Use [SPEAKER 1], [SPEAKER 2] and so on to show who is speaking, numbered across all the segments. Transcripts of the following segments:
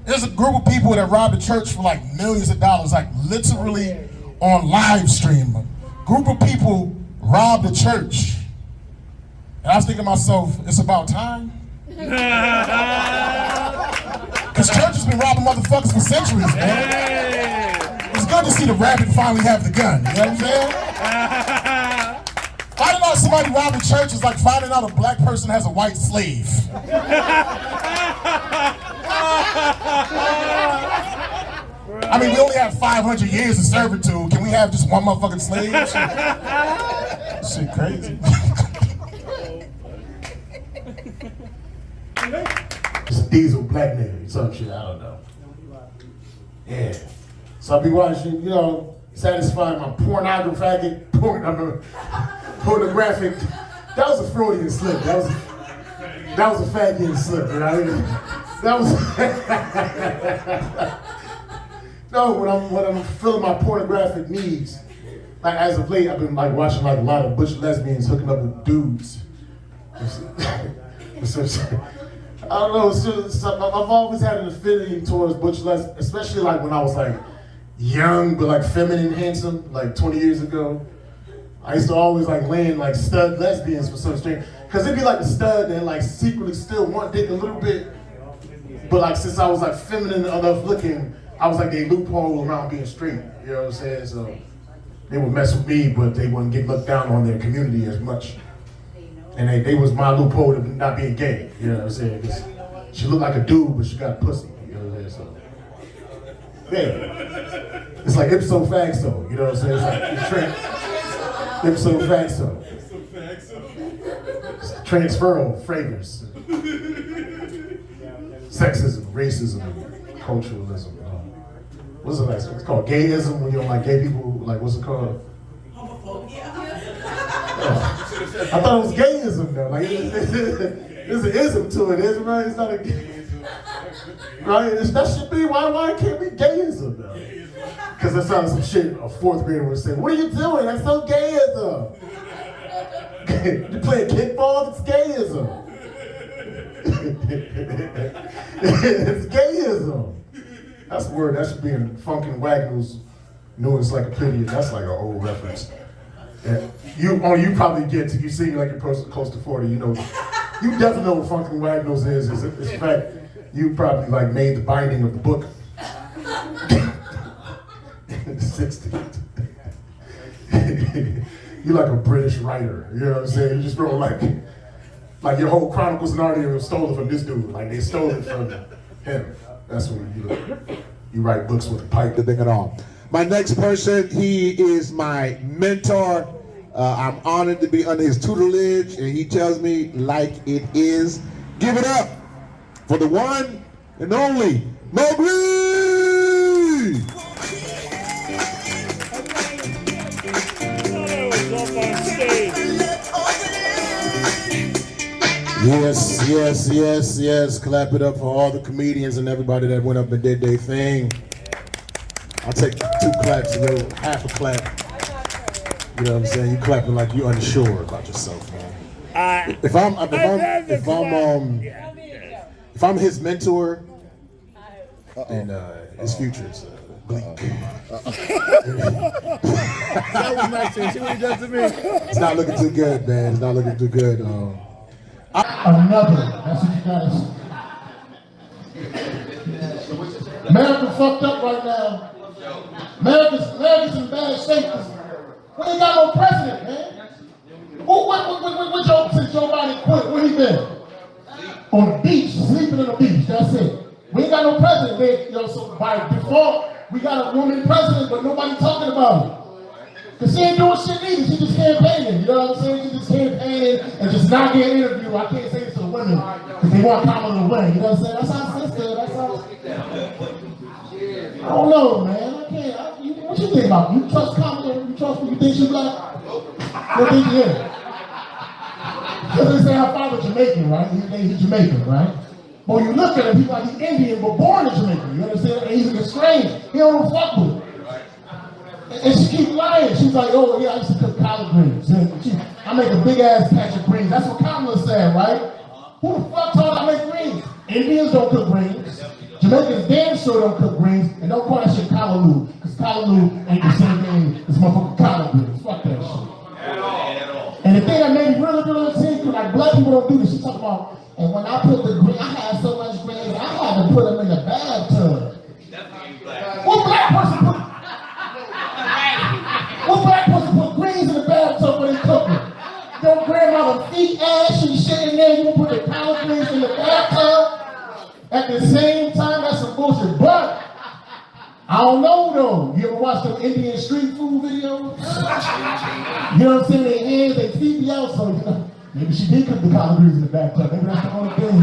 [SPEAKER 1] There's a group of people that robbed the church for like millions of dollars, like literally on live stream. A group of people robbed the church. And I was thinking to myself, it's about time. Because church has been robbing motherfuckers for centuries, man. It's good to see the rabbit finally have the gun, you know what I'm saying? Finding out somebody robbed a church is like finding out a black person has a white slave. I mean, we only have 500 years of servitude. Can we have just one motherfucking slave? Shit crazy. It's a diesel black nigga, some shit, I don't know. Yeah. So I'll be watching, you know, satisfying my pornographic, pornographic. That was a Freudian slip. That was a faggy slip, you know? That was no. When I'm filling my pornographic needs, like as of late, I've been like watching like a lot of butch lesbians hooking up with dudes. I don't know. I've always had an affinity towards butch lesbians, especially like when I was like young but like feminine, handsome, like 20 years ago. I used to always like land like stud lesbians for some strange, cause it'd be like a stud that like secretly still want dick a little bit, but like since I was like feminine enough looking, I was like a loophole around being straight. You know what I'm saying? So they would mess with me, but they wouldn't get looked down on their community as much. And they was my loophole to not being gay. You know what I'm saying? 'Cause she looked like a dude, but she got pussy. You know what I'm saying? So yeah, it's like ipso facto. You know what I'm saying? It's like ipso facto. It's transferal fragrance. Sexism, racism, culturalism. What's it like? It's called gayism when you don't like gay people. Like, what's it called? Homophobia. Oh. I thought it was gayism though. Like, there's an ism to it, isn't it? It's not a gayism. Right? That should be, why it can't be gayism though? Because that sounds some shit a fourth grader would say, what are you doing? That's so gayism. You play kickball? It's gayism. It's gayism. That's the word that should be in Funkin' Wagner's new encyclopedia. That's like an old reference. And you probably get to, you see like you're close to 40, you know, you definitely know what Funkin' Wagner's is. It's in fact, you probably like made the binding of the book in the 60s. You're like a British writer, you know what I'm saying? You just wrote like your whole Chronicles of Narnia was stolen from this dude. Like they stole it from him. That's when you write books with a pipe.
[SPEAKER 2] The thing at all. My next person, he is my mentor. I'm honored to be under his tutelage, and he tells me like it is. Give it up for the one and only Mowgli! Yes. Clap it up for all the comedians and everybody that went up and did their thing. I'll take 2 claps, half a clap. You know what I'm saying? You clapping like you unsure about yourself, man. If I'm his mentor, then his future is bleak.
[SPEAKER 3] That was nice. See what he does to me.
[SPEAKER 2] It's not looking too good, man. It's not looking too good.
[SPEAKER 1] Another. That's what you gotta say. America fucked up right now. America's in bad shape. We ain't got no president, man. Since Joe Biden quit, where he been? On the beach, sleeping on the beach, that's it. We ain't got no president, man. You know, so by default, we got a woman president, but nobody talking about it. Because she ain't doing shit neither, she just campaigning, you know what I'm saying? She just campaigning and just not getting interviewed. I can't say this to the women, because they want Kamala to win, you know what I'm saying? That's how sister, that's how... I don't know, man. I can't. What you think about? You trust Kamala? You trust what you think she black? What think you is? Because they say her father's Jamaican, right? He's Jamaican, right? But when you look at him, he's like he's Indian, but born in Jamaica. You understand? And he's estranged. He don't fuck with her. And she keep lying. She's like, oh yeah, I used to cook collard greens. I make a big ass patch of greens. That's what Kamala said, right? Who the fuck told her I make greens? Indians don't cook greens. Jamaicans damn sure don't cook greens, and don't call that shit callaloo, because callaloo ain't the same thing as motherfucking collard greens. Fuck that shit. At all. And the thing that made me really sick, like black people don't do this. She talking about, and when I put the green, I had so much greens, I had to put them in the bathtub. What black person put greens in the bathtub when they cooking? Your grandmother feet ash and shit in there, you put the collard greens in the bathtub? At the same time, that's some bullshit. But I don't know though. You ever watch them Indian street food videos? You know what I'm saying? Their hands, they feet be out, so you know, maybe she did cook the collard greens in the bathtub. Maybe that's the only thing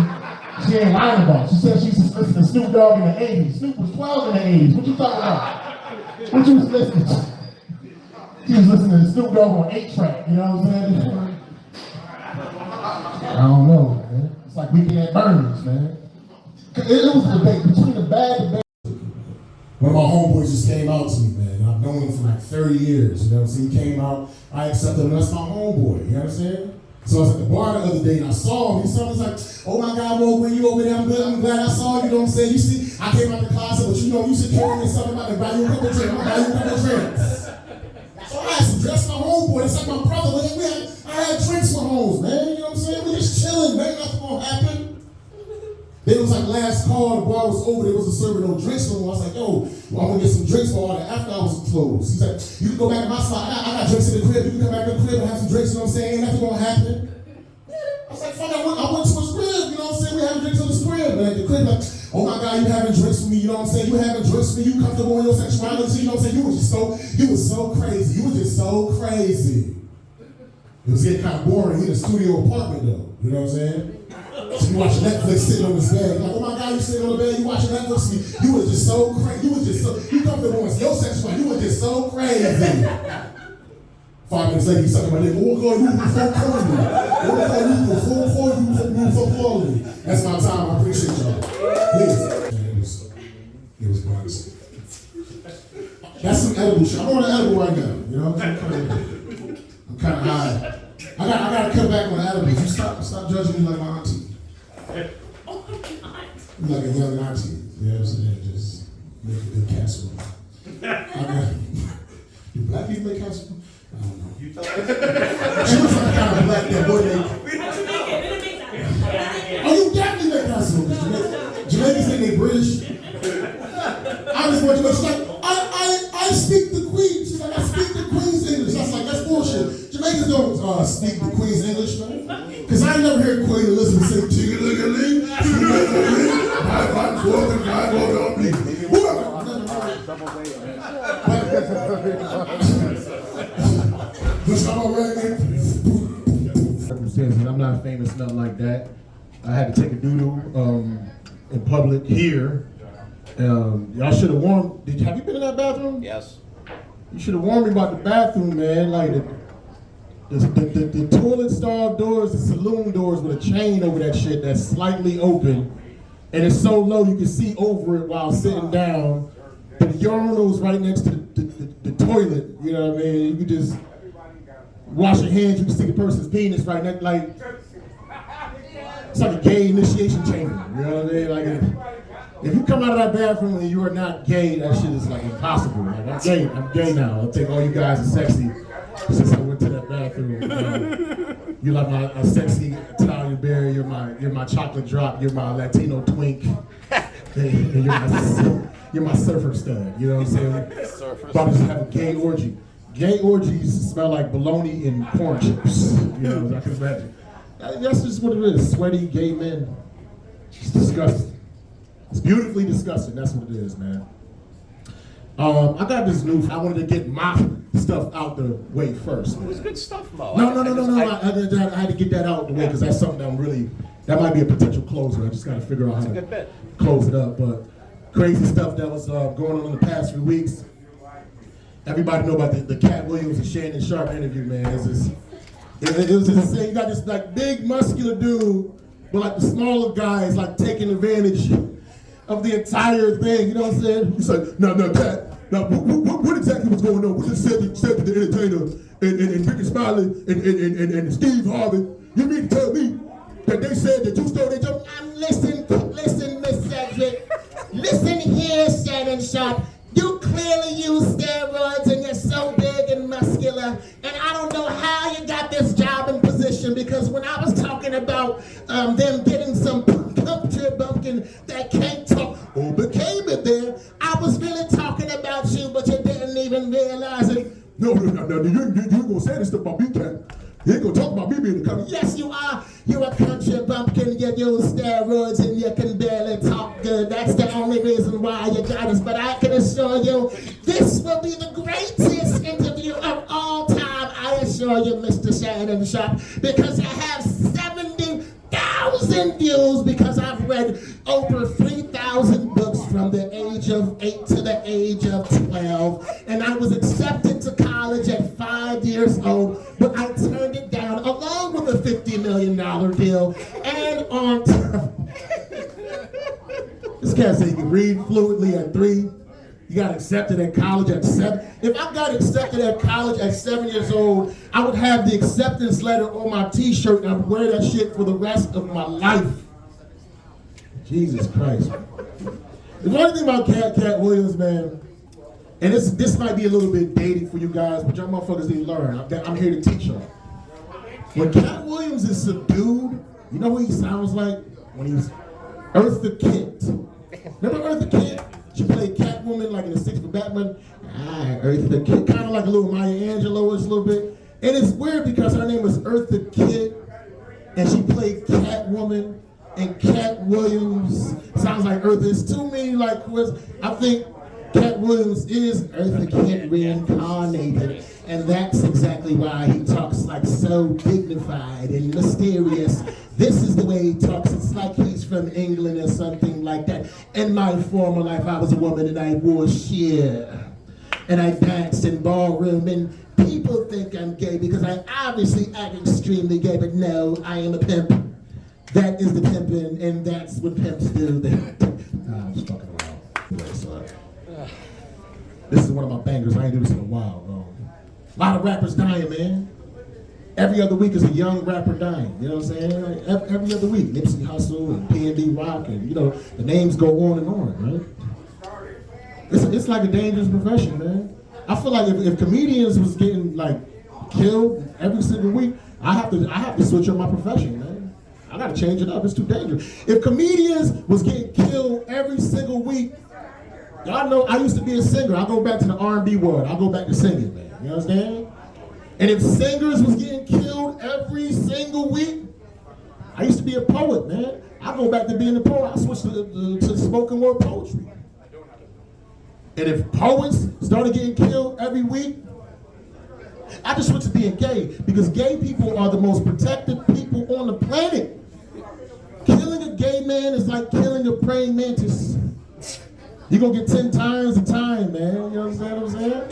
[SPEAKER 1] she ain't lying about. She said she used to listen to Snoop Dogg in the 80s. Snoop was 12 in the 80s. What you talking about? What you was listening to? She was listening to Snoop Dogg on 8-track. You know what I'm saying? I don't know, man. It's like Weekend at Bernie's, man. It was a debate between the bad and bad.
[SPEAKER 2] One of my homeboys just came out to me, man. I've known him for like 30 years, you know what I'm saying? He came out, I accepted him, that's my homeboy, you know what I'm saying? So I was at the bar the other day and I saw him, he was like, oh my God, Mo, when you over there, I'm glad I saw you, you know what I'm saying? You see, I came out the closet, but you know, you should carry me something about to buy you a couple drinks, I'm gonna buy you a couple drinks. So I had some drinks, my homeboy, it's like my brother, I had drinks with homes, man, you know what I'm saying? We just chilling, man, nothing gonna happen. Then it was like last call, the bar was over, there wasn't serving no drinks no more. I was like, yo, well, I'm gonna get some drinks for all the after hours closed. He's like, you can go back to my spot, I got drinks in the crib, you can come back to the crib and have some drinks, you know what I'm saying? Ain't nothing gonna happen. I was like, fuck, I went to his crib, you know what I'm saying? We having drinks in his crib. And at the crib, like, oh my God, you having drinks for me, you know what I'm saying? You having drinks for me, you comfortable in your sexuality, you know what I'm saying? You was so crazy, you was just so crazy. It was getting kind of boring, he in a studio apartment though, you know what I'm saying? So you watch Netflix sitting on his bed. You're like, oh my God, you sitting on the bed, you watching Netflix. You was just so crazy. You comfortable in your sexual, you was just so crazy. 5 minutes later, you sucking my dick. What call you before calling me? What call you before calling me? That's my time. I appreciate y'all. Please. It was promising. That's some edible shit. I'm on an edible right now. You know what I'm saying? I'm kind of high. I gotta cut back on the edibles. You stop judging me like my auntie. You like a young auntie. You know what I'm saying? Just make a good casserole. Do black people make casserole? I don't know. You thought she was like kind of black that boy named. Oh, you definitely make casserole. Jamaicans think they British. I just want you to she's like, I speak the Queen. She's like, I speak the Queen's English. I was like, that's bullshit. Jamaicans don't speak the Queen's English, man. Because I never heard Queen Elizabeth say, ching-a-ling-a-ling, ching-a-ling-a-ling,
[SPEAKER 1] I'm not famous, nothing like that. I had to take a doodle in public here. Y'all should have warned. Have you been in that bathroom?
[SPEAKER 4] Yes.
[SPEAKER 1] You should have warned me about the bathroom, man. Like the toilet stall doors, the saloon doors with a chain over that shit that's slightly open, and it's so low you can see over it while sitting down. The urinal's right next to the toilet. You know what I mean? You can just wash your hands. You can see the person's penis right next. Like it's like a gay initiation chamber. You know what I mean? Like. If you come out of that bathroom and you are not gay, that shit is like impossible. Like I'm gay now. I'll take all you guys as sexy since I went to that bathroom. You're like my sexy Italian berry. You're my chocolate drop. You're my Latino twink. And you're my surfer stud. You know what I'm saying? About to just have a gay orgy. Gay orgies smell like bologna and corn chips. You know, I can imagine. That's just what it is. Sweaty gay men. It's disgusting. It's beautifully disgusting. That's what it is, man. I got this new. I wanted to get my stuff out the way first. Man.
[SPEAKER 4] It was good stuff, Mo.
[SPEAKER 1] No. I had to get that out the way because that's something that might be a potential closer. I just got to figure out how to close it up. But crazy stuff that was going on in the past few weeks. Everybody know about the Cat Williams and Shannon Sharp interview, man. It was insane. You got this like big muscular dude, but like the smaller guys like taking advantage of the entire thing, you know what I'm saying? He's like, no, Cat. Now, what exactly was going on? What just said to the entertainer and Ricky Smiley and Steve Harvey? You mean to tell me that they said that you stole their job? Listen, Miss Cedric.
[SPEAKER 4] Listen here, Shannon Sharp. You clearly use steroids and you're so big and muscular. And I don't know how you got this job and position, because when I was talking about them getting some country bumpkin that can't talk or became it there, I was really talking about you, but you didn't even realize it.
[SPEAKER 1] No, you ain't gonna say this stuff about me, Cat. You ain't gonna talk about me being a country.
[SPEAKER 4] Yes, you are. You're a country bumpkin. You use steroids and you can barely talk good. That's the only reason why you got us. But I can assure you, this will be the greatest interview of all time. I assure you, Mr. Shannon Sharp, because I have 70,000 views, because I've read over 3,000 books from the age of 8 to the age of 12. And I was accepted to college at 5 years old, but I turned it down along with a $50 million deal. And on top, this cat said he can read fluently at 3. You got accepted at college at 7. If I got accepted at college at 7 years old, I would have the acceptance letter on my t-shirt and I would wear that shit for the rest of my life. Jesus Christ. The one thing about Cat Williams, man, and this might be a little bit dated for you guys, but y'all motherfuckers need to learn. I'm here to teach y'all. When Cat Williams is subdued, you know what he sounds like? When he's Eartha Kitt. Remember Eartha Kitt? She played Catwoman like in the 6th for Batman. Eartha Kitt, kind of like a little Maya Angelou-ish a little bit. And it's weird because her name was Eartha Kitt, and she played Catwoman, and Cat Williams sounds like Eartha. It's too many like, I think Cat Williams is Eartha Kitt reincarnated, and that's exactly why he talks like so dignified and mysterious. This is the way he talks. It's like he's from England or something like that. In my former life, I was a woman and I wore sheer, and I danced in ballroom, and people think I'm gay because I obviously act extremely gay, but no, I am a pimp. That is the pimping, and that's what pimps do. I'm just fucking around. This is one of my bangers. I ain't do this in a while, bro. A lot of rappers dying, man. Every other week is a young rapper dying. You know what I'm saying? Every other week, Nipsey Hussle and P&B Rock, and you know the names go on and on, right? It's like a dangerous profession, man. I feel like if comedians was getting like killed every single week, I have to switch up my profession, man. I gotta change it up. It's too dangerous. If comedians was getting killed every single week, y'all know I used to be a singer. I go back to the R&B world. I go back to singing, man. You understand? And if singers was getting killed every single week, I used to be a poet, man. I go back to being a poet. I switched to spoken word poetry. And if poets started getting killed every week, I just switched to being gay, because gay people are the most protected people on the planet. Killing a gay man is like killing a praying mantis. You're gonna get 10 times the time, man. You know what I'm saying?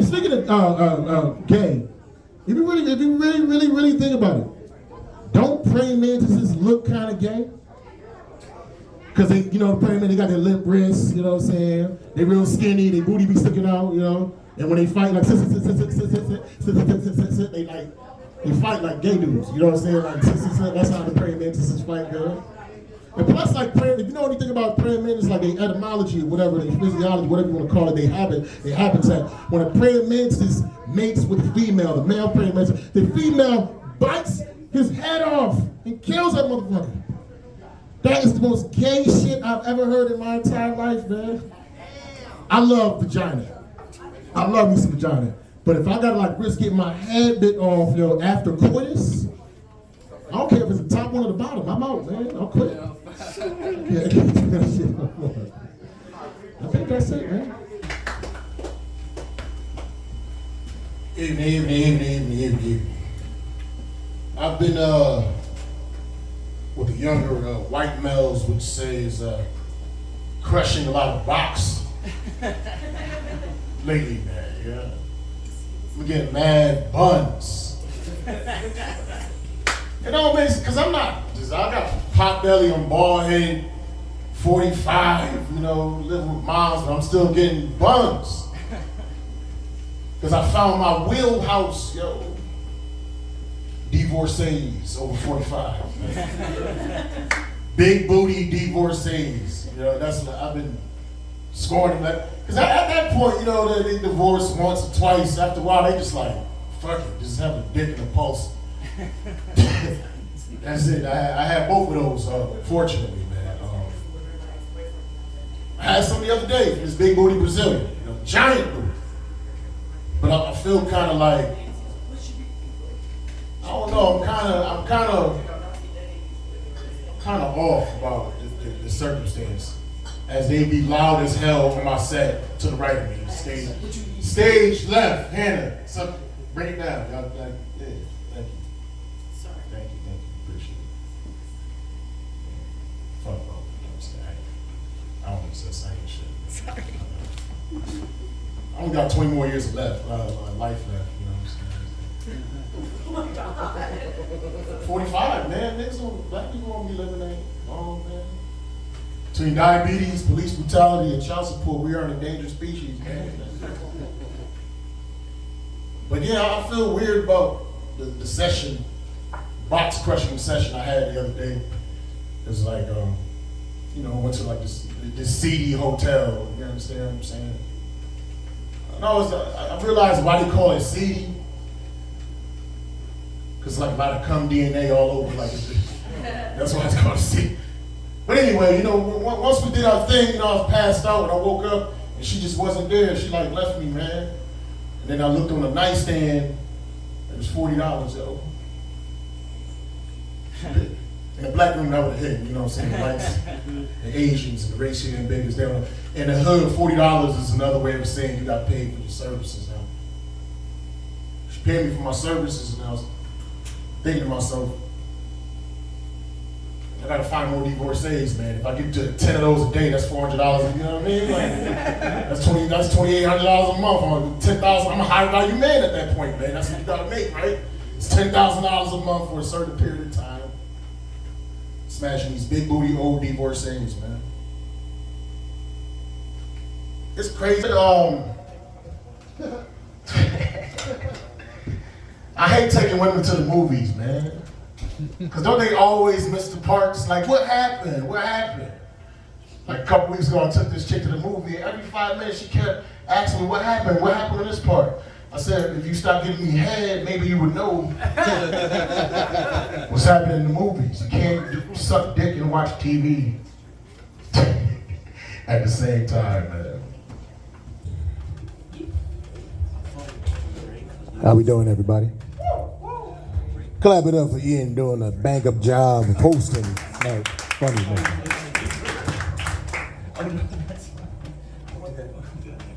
[SPEAKER 4] Speaking of gay, if you really think about it, don't praying mantises look kind of gay? Because they, you know, praying mantis, they got their limp wrists, you know what I'm saying? They real skinny, their booty be sticking out, you know? And when they fight, like, they fight like gay dudes, you know what I'm saying? Like, that's how the praying mantises fight, girl. And plus, like, if you know anything about praying mantis, like their etymology or whatever, their physiology, whatever you want to call it, their habitat. When a praying mantis mates with a female, the male praying mantis, the female bites his head off and kills that motherfucker. That is the most gay shit I've ever heard in my entire life, man. I love vagina. I love me some vagina. But if I gotta like risk getting my head bit off, yo, after coitus, I don't care if it's the top one or the bottom. I'm out, man. I'll quit. Yeah, I can't do that shit no more. I think that's it, man.
[SPEAKER 1] Evening. I've been what the younger white males would say is crushing a lot of rocks lately, man. Yeah, I'm getting mad buns. You know, man, because I got pot belly, I'm bald head, 45, you know, living with moms, but I'm still getting buns. Because I found my wheelhouse, yo. Divorcees over 45. Big booty divorcees. You know, that's what I've been scoring that. Because at that point, you know, they divorced once or twice. After a while, they just like, fuck it, just have a dick and a pulse. That's it. I had both of those, fortunately, man. I had some the other day from this big booty Brazilian, you know, giant booty. But I feel kind of like, I don't know, I'm kind of off about the circumstance, as they be loud as hell on my set to the right of me. Stage left, Hannah. So bring it down. Y'all, yeah, thank you.
[SPEAKER 5] Sorry.
[SPEAKER 1] Thank you, appreciate it. Fuck off, you know what I'm saying? I don't want to say saying shit.
[SPEAKER 5] Sorry.
[SPEAKER 1] I only got 20 more years left, life left, you know what I'm saying?
[SPEAKER 5] Oh my God.
[SPEAKER 1] 45, man. Black people won't be living that long, man. Between diabetes, police brutality, and child support, we are an endangered species, man. But yeah, I feel weird about the session, box crushing session I had the other day. It was like, you know, I went to like this seedy hotel, you understand what I'm saying? No, I realized why they call it seedy. Because like a lot of cum DNA all over, like that's why it's called seedy. But anyway, you know, once we did our thing, you know, I was passed out and I woke up and she just wasn't there. She like left me, man. And then I looked on the nightstand, it was $40, yo. In the black room, that would have hit, you know what I'm saying? The whites, the Asians, and the racial and biggest. In the hood, $40 is another way of saying you got paid for your services now. She paid me for my services, and I was thinking to myself, I gotta find more divorcees, man. If I get to 10 of those a day, that's $400. You know what I mean? Like, that's $2,800 a month. On 10,000. I'm a high value man at that point, man. That's what you gotta make, right? It's $10,000 a month for a certain period of time. Smashing these big booty old divorcees, man. It's crazy. I hate taking women to the movies, man. Because don't they always miss the parts? Like, what happened? What happened? Like a couple weeks ago, I took this chick to the movie, and every 5 minutes she kept asking me, what happened? What happened in this part? I said, if you stop giving me head, maybe you would know what's happening in the movies. You can't suck dick and watch TV at the same time, man.
[SPEAKER 2] How we doing, everybody? Clap it up for Ian doing a bang up job of hosting. Like, funny, man.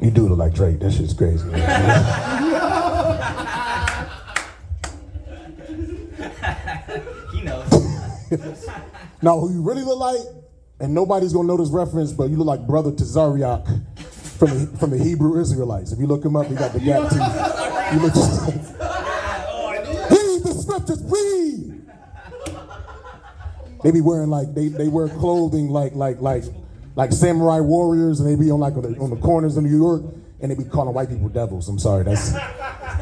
[SPEAKER 2] You do look like Drake. That shit's crazy.
[SPEAKER 6] He knows.
[SPEAKER 2] Now, who you really look like, and nobody's gonna know this reference, but you look like Brother Tazariak from the Hebrew Israelites. If you look him up, he got the gap teeth. You look just like, read the scriptures, read. They be wearing like they wear clothing like samurai warriors, and they be on the corners of New York, and they be calling white people devils. I'm sorry, that's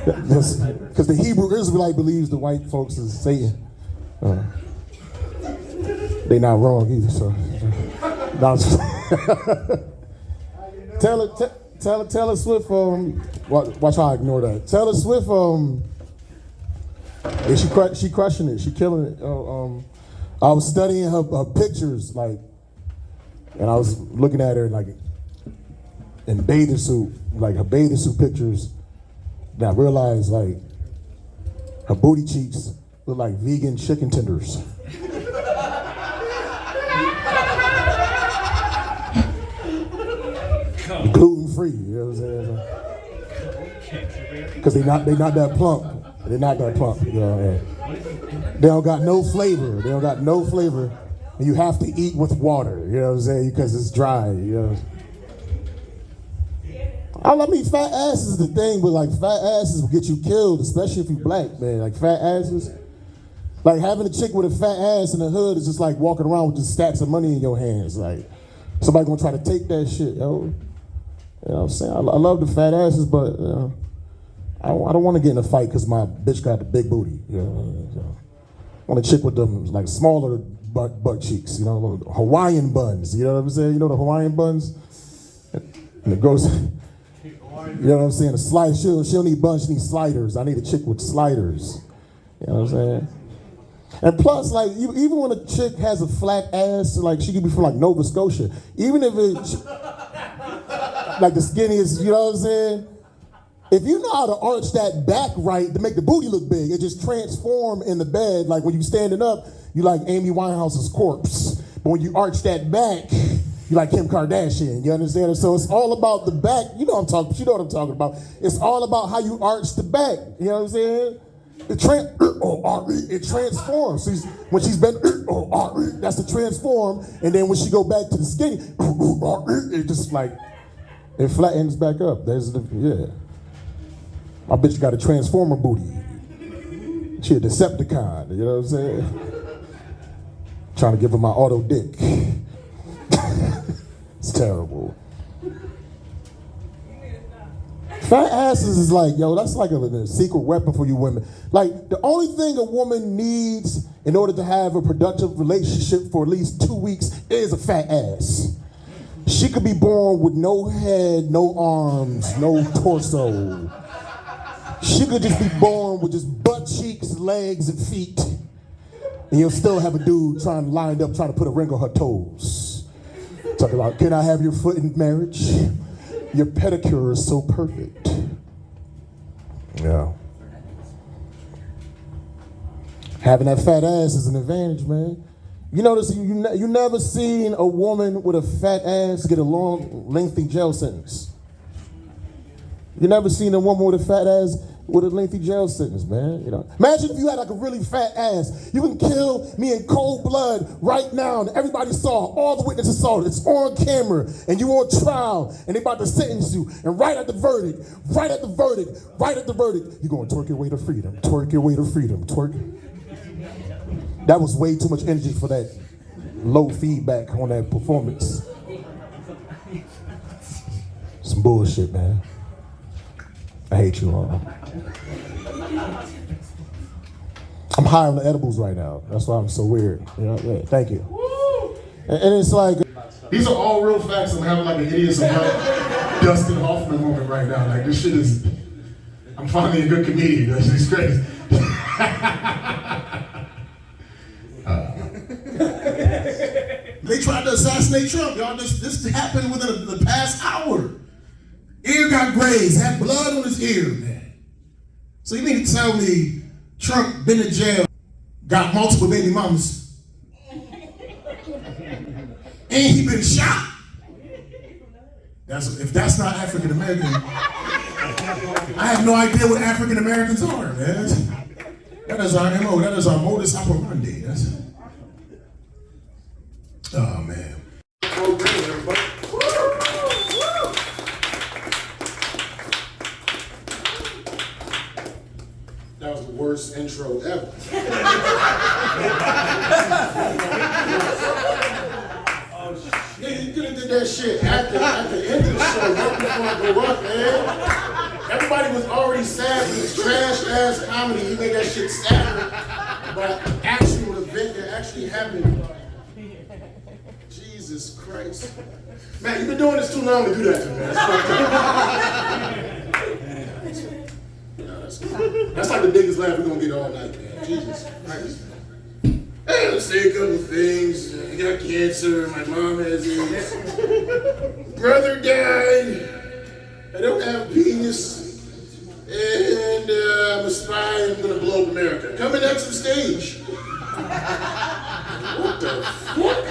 [SPEAKER 2] because the Hebrew Israelite believes the white folks is Satan. They not wrong either. So, Taylor Swift. Watch how I ignore that. Taylor Swift. Yeah, she crushing it. She killing it. I was studying her pictures, like, and I was looking at her like in bathing suit, like her bathing suit pictures. And I realized like her booty cheeks look like vegan chicken tenders. Gluten free, you know what I'm saying? Because they not that plump. They're not that plump, you know. They don't got no flavor. They don't got no flavor. And you have to eat with water, you know what I'm saying? Because it's dry, you know. I mean, fat ass is the thing, but like fat asses will get you killed, especially if you're black, man. Like fat asses. Like having a chick with a fat ass in the hood is just like walking around with just stacks of money in your hands. Like somebody gonna try to take that shit, yo. You know what I'm saying? I love the fat asses, but I don't want to get in a fight because my bitch got the big booty. You know? So, I want a chick with them like smaller butt cheeks, you know, Hawaiian buns, you know what I'm saying? You know the Hawaiian buns? And it goes, you know what I'm saying? A slide, she don't need buns, she needs sliders. I need a chick with sliders. You know what I'm saying? And plus, like, even when a chick has a flat ass, like, she could be from, like, Nova Scotia. Even if it's, like, the skinniest, you know what I'm saying? If you know how to arch that back right to make the booty look big, it just transform in the bed. Like, when you standing up, you like Amy Winehouse's corpse. But when you arch that back, you like Kim Kardashian, you understand? So it's all about the back. You know what I'm talking about. It's all about how you arch the back, you know what I'm saying? It transforms. So when she's been, that's the transform. And then when she go back to the skinny, it just like, it flattens back up. There's the, yeah. My bitch got a transformer booty. She a Decepticon, you know what I'm saying? Trying to give her my auto dick. It's terrible. Fat asses is like, yo, that's like a secret weapon for you women. Like, the only thing a woman needs in order to have a productive relationship for at least 2 weeks is a fat ass. She could be born with no head, no arms, no torso. She could just be born with just butt cheeks, legs, and feet. And you'll still have a dude lined up trying to put a ring on her toes. Talking about, can I have your foot in marriage? Your pedicure is so perfect. Yeah. Having that fat ass is an advantage, man. You notice you never seen a woman with a fat ass get a long, lengthy jail sentence. You never seen a woman with a fat ass with a lengthy jail sentence, man. You know, imagine if you had like a really fat ass. You can kill me in cold blood right now, and everybody saw, all the witnesses saw it. It's on camera, and you on trial, and they about to sentence you. And right at the verdict, you're going to twerk your way to freedom, twerk your way to freedom, twerk. That was way too much energy for that low feedback on that performance. Some bullshit, man. I hate you all. I'm high on the edibles right now. That's why I'm so weird. You know? Yeah, thank you. And it's like,
[SPEAKER 1] These are all real facts. I'm having like an idiot Dustin Hoffman moment right now. Like, this shit is, I'm finally a good comedian. This is crazy.
[SPEAKER 4] They tried to assassinate Trump, y'all. This happened within the past hour. Ear got grazed, had blood on his ear, man. So you mean to tell me Trump been in jail, got multiple baby mamas, and he been shot? If that's not African American, I have no idea what African Americans are, man. That is our MO. That is our modus operandi. Oh man.
[SPEAKER 1] That was the worst intro ever. Yeah, you could have did that shit at the end of the show, right before I go up, man. Everybody was already sad for this trash ass comedy. You made that shit sadder, but actual event that actually happened. Jesus Christ. Man, you've been doing this too long to do that to me, man. That's fucked up. That's like the biggest laugh we're gonna get all night, man. Jesus Christ. Hey, let's say a couple things. I got cancer, my mom has AIDS. Brother died. I don't have a penis. And I'm a spy and I'm gonna blow up America. Coming up to the stage. What the fuck?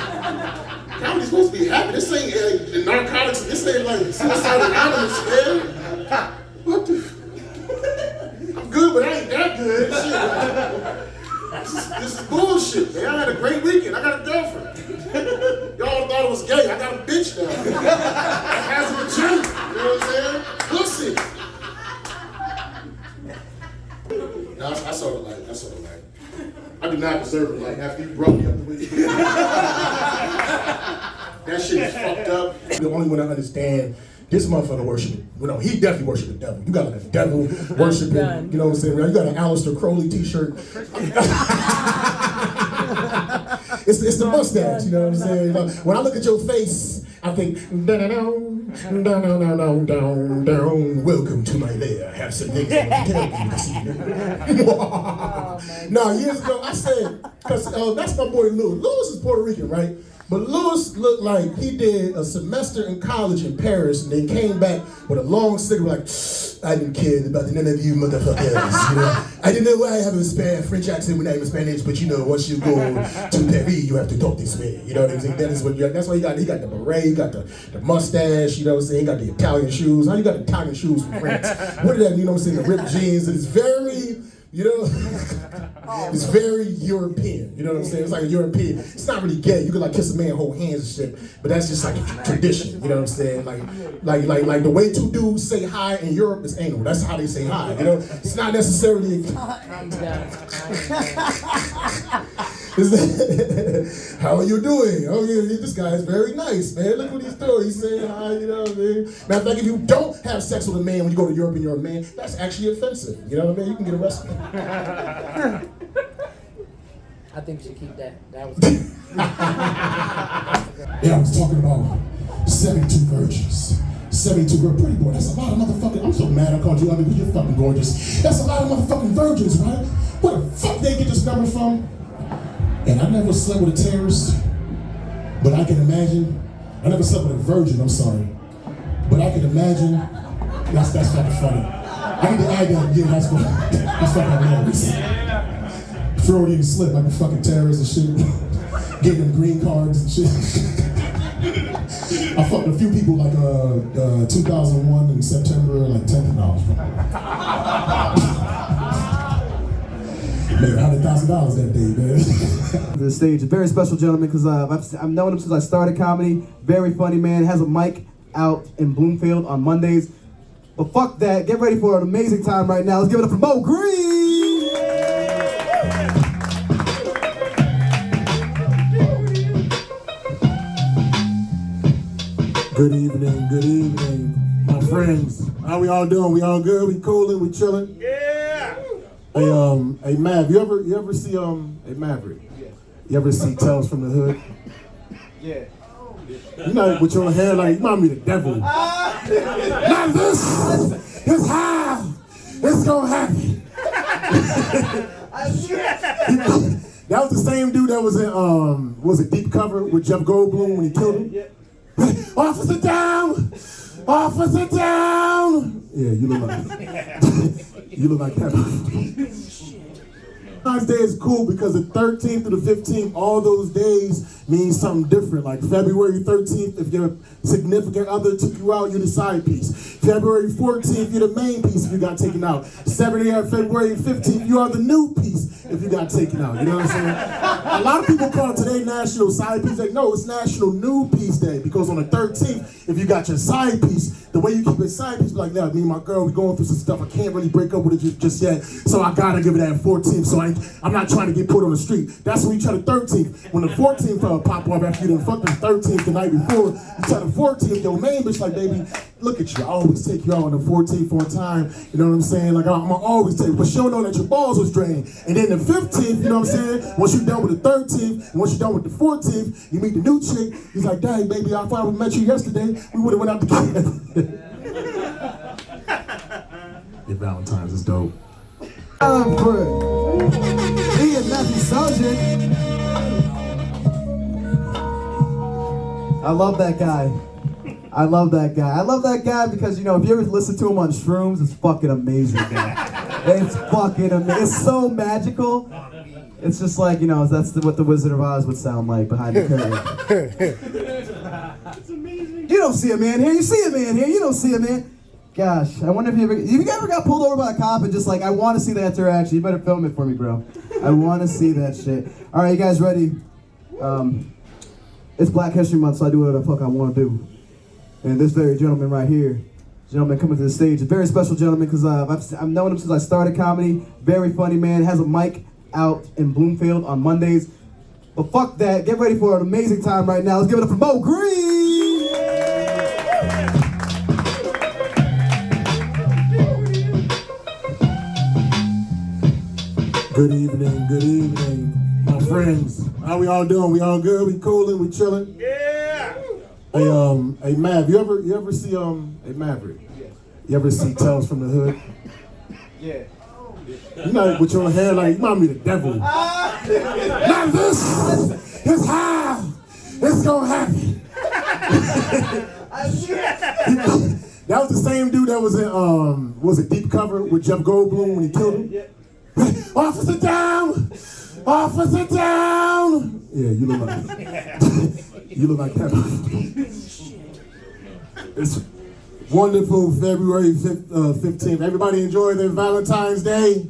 [SPEAKER 1] Comedy's supposed to be happy. This ain't the narcotics. This ain't like Suicide Anonymous, man. What the? I'm good, but I ain't that good. Shit. This is bullshit, man. I had a great weekend. I got a girlfriend. Y'all thought it was gay. I got a bitch now. That has a vagina. You know what I'm saying? Pussy. No, I sort of like. I do not deserve it. Like, after you brought me up the way you did. That shit is fucked up.
[SPEAKER 4] The only one I understand, this motherfucker worshiping. You know, he definitely worship the devil. You got like a devil worshiping, you know what I'm saying? You got an Aleister Crowley t-shirt. It's the mustache, you know what I'm saying? You know, when I look at your face, I think, down, welcome to my lair. I have some things I want to tell you this evening. Now, years ago, I said, because that's my boy Louis. Louis is Puerto Rican, right? But Louis looked like he did a semester in college in Paris and then came back with a long cigarette like, I didn't care about none of you motherfuckers, you know. I didn't know why I have a French accent when I'm in Spanish, but you know, once you go to Paris, you have to talk this way. You know what I'm saying? That's why he got the beret, he got the mustache, you know what I'm saying? He got the Italian shoes. How you got Italian shoes from France? What is that, you know what I'm saying? The ripped jeans. It's very, you know, it's very European. You know what I'm saying? It's like a European. It's not really gay. You can like kiss a man, hold hands and shit, but that's just like a tradition. You know what I'm saying? Like the way two dudes say hi in Europe is anal. That's how they say hi. You know, it's not necessarily. How are you doing? Oh yeah, this guy is very nice, man. Look what he's doing. He's saying hi, you know what I mean? Matter of fact, if you don't have sex with a man when you go to Europe and you're a man, that's actually offensive. You know what I mean? You can get arrested.
[SPEAKER 7] I think you should keep that. That was
[SPEAKER 4] Yeah, I was talking about 72 virgins. 72 girl, pretty boy. That's a lot of motherfucking. I'm so mad I called you ugly because you're fucking gorgeous. That's a lot of motherfucking virgins, right? Where the fuck they get this number from? And I never slept with a terrorist, but I can imagine. I never slept with a virgin, I'm sorry. But I can imagine. That's fucking funny. I need to add that, yeah, that's fucking hilarious. Freudian slip like a fucking terrorist and shit. Getting them green cards and shit. I fucked a few people like 2001 in September, like 10th dollars. Made $100,000 that day, man.
[SPEAKER 8] The stage, a very special gentleman because I've known him since I started comedy. Very funny man, has a mic out in Bloomfield on Mondays. But fuck that, get ready for an amazing time right now. Let's give it up for Mo Green!
[SPEAKER 2] Good evening, my friends. How we all doing? We all good? We coolin'? We chillin'? Yeah. Hey, Mav, you ever see hey Maverick? You ever see Tales from the Hood?
[SPEAKER 8] Yeah.
[SPEAKER 2] You know, with your hair like you might be the devil. Not this. It's how it's gonna happen. That was the same dude that was in was it Deep Cover with Jeff Goldblum when he killed him? Officer down! Officer down! Yeah, you look like you look like that. Valentine's Day is cool because the 13th through the 15th, all those days mean something different. Like February 13th, if your significant other took you out, you're the side piece. February 14th, you're the main piece if you got taken out. February 15th, you are the new piece if you got taken out. You know what I'm saying? A lot of people call today National Side Piece Day. No, it's National New Piece Day because on the 13th, if you got your side piece, the way you keep it side piece, like, now, me and my girl, we going through some stuff. I can't really break up with it just yet, so I gotta give it that 14th. So I'm not trying to get put on the street. That's when you try the 13th. When the 14th pop up after you done fucked the 13th the night before, you try the 14th, your main bitch like, baby, look at you. I always take you out on the 14th for a time. You know what I'm saying? Like, I'm gonna always take you. But she'll know that your balls was drained. And then the 15th, you know what I'm saying? Once you're done with the 13th, and once you're done with the 14th, you meet the new chick. He's like, dang, baby, I thought we met you yesterday. We would've went out together. Your Valentine's is dope.
[SPEAKER 8] Me and Matthew Sargent. I love that guy. I love that guy because, you know, if you ever listen to him on shrooms, it's fucking amazing, man. It's fucking amazing. It's so magical. It's just like, you know, that's what the Wizard of Oz would sound like behind the curtain. It's amazing. You don't see a man here. You see a man here. You don't see a man. Gosh, I wonder if you ever got pulled over by a cop and just like, I want to see that interaction. You better film it for me, bro. I want to see that shit. All right, you guys ready? It's Black History Month, so I do whatever the fuck I want to do. And this very gentleman right here, gentleman coming to the stage, a very special gentleman because I've known him since I started comedy. Very funny man, has a mic out in Bloomfield on Mondays. But fuck that, get ready for an amazing time right now. Let's give it up for Mo Green!
[SPEAKER 2] Good evening, my friends. How we all doing? We all good? We coolin'? We chillin'?
[SPEAKER 3] Yeah.
[SPEAKER 2] Hey, Mav, you ever see hey Maverick? You ever see Tales from the Hood?
[SPEAKER 6] Yeah.
[SPEAKER 2] You know, with your hair like you might be the devil. Not this. It's how it's gonna happen. That was the same dude that was in was it Deep Cover with Jeff Goldblum when he killed him? Officer down! Officer down! Yeah, you look like you look like that. It's wonderful February 15th. Everybody enjoy their Valentine's Day.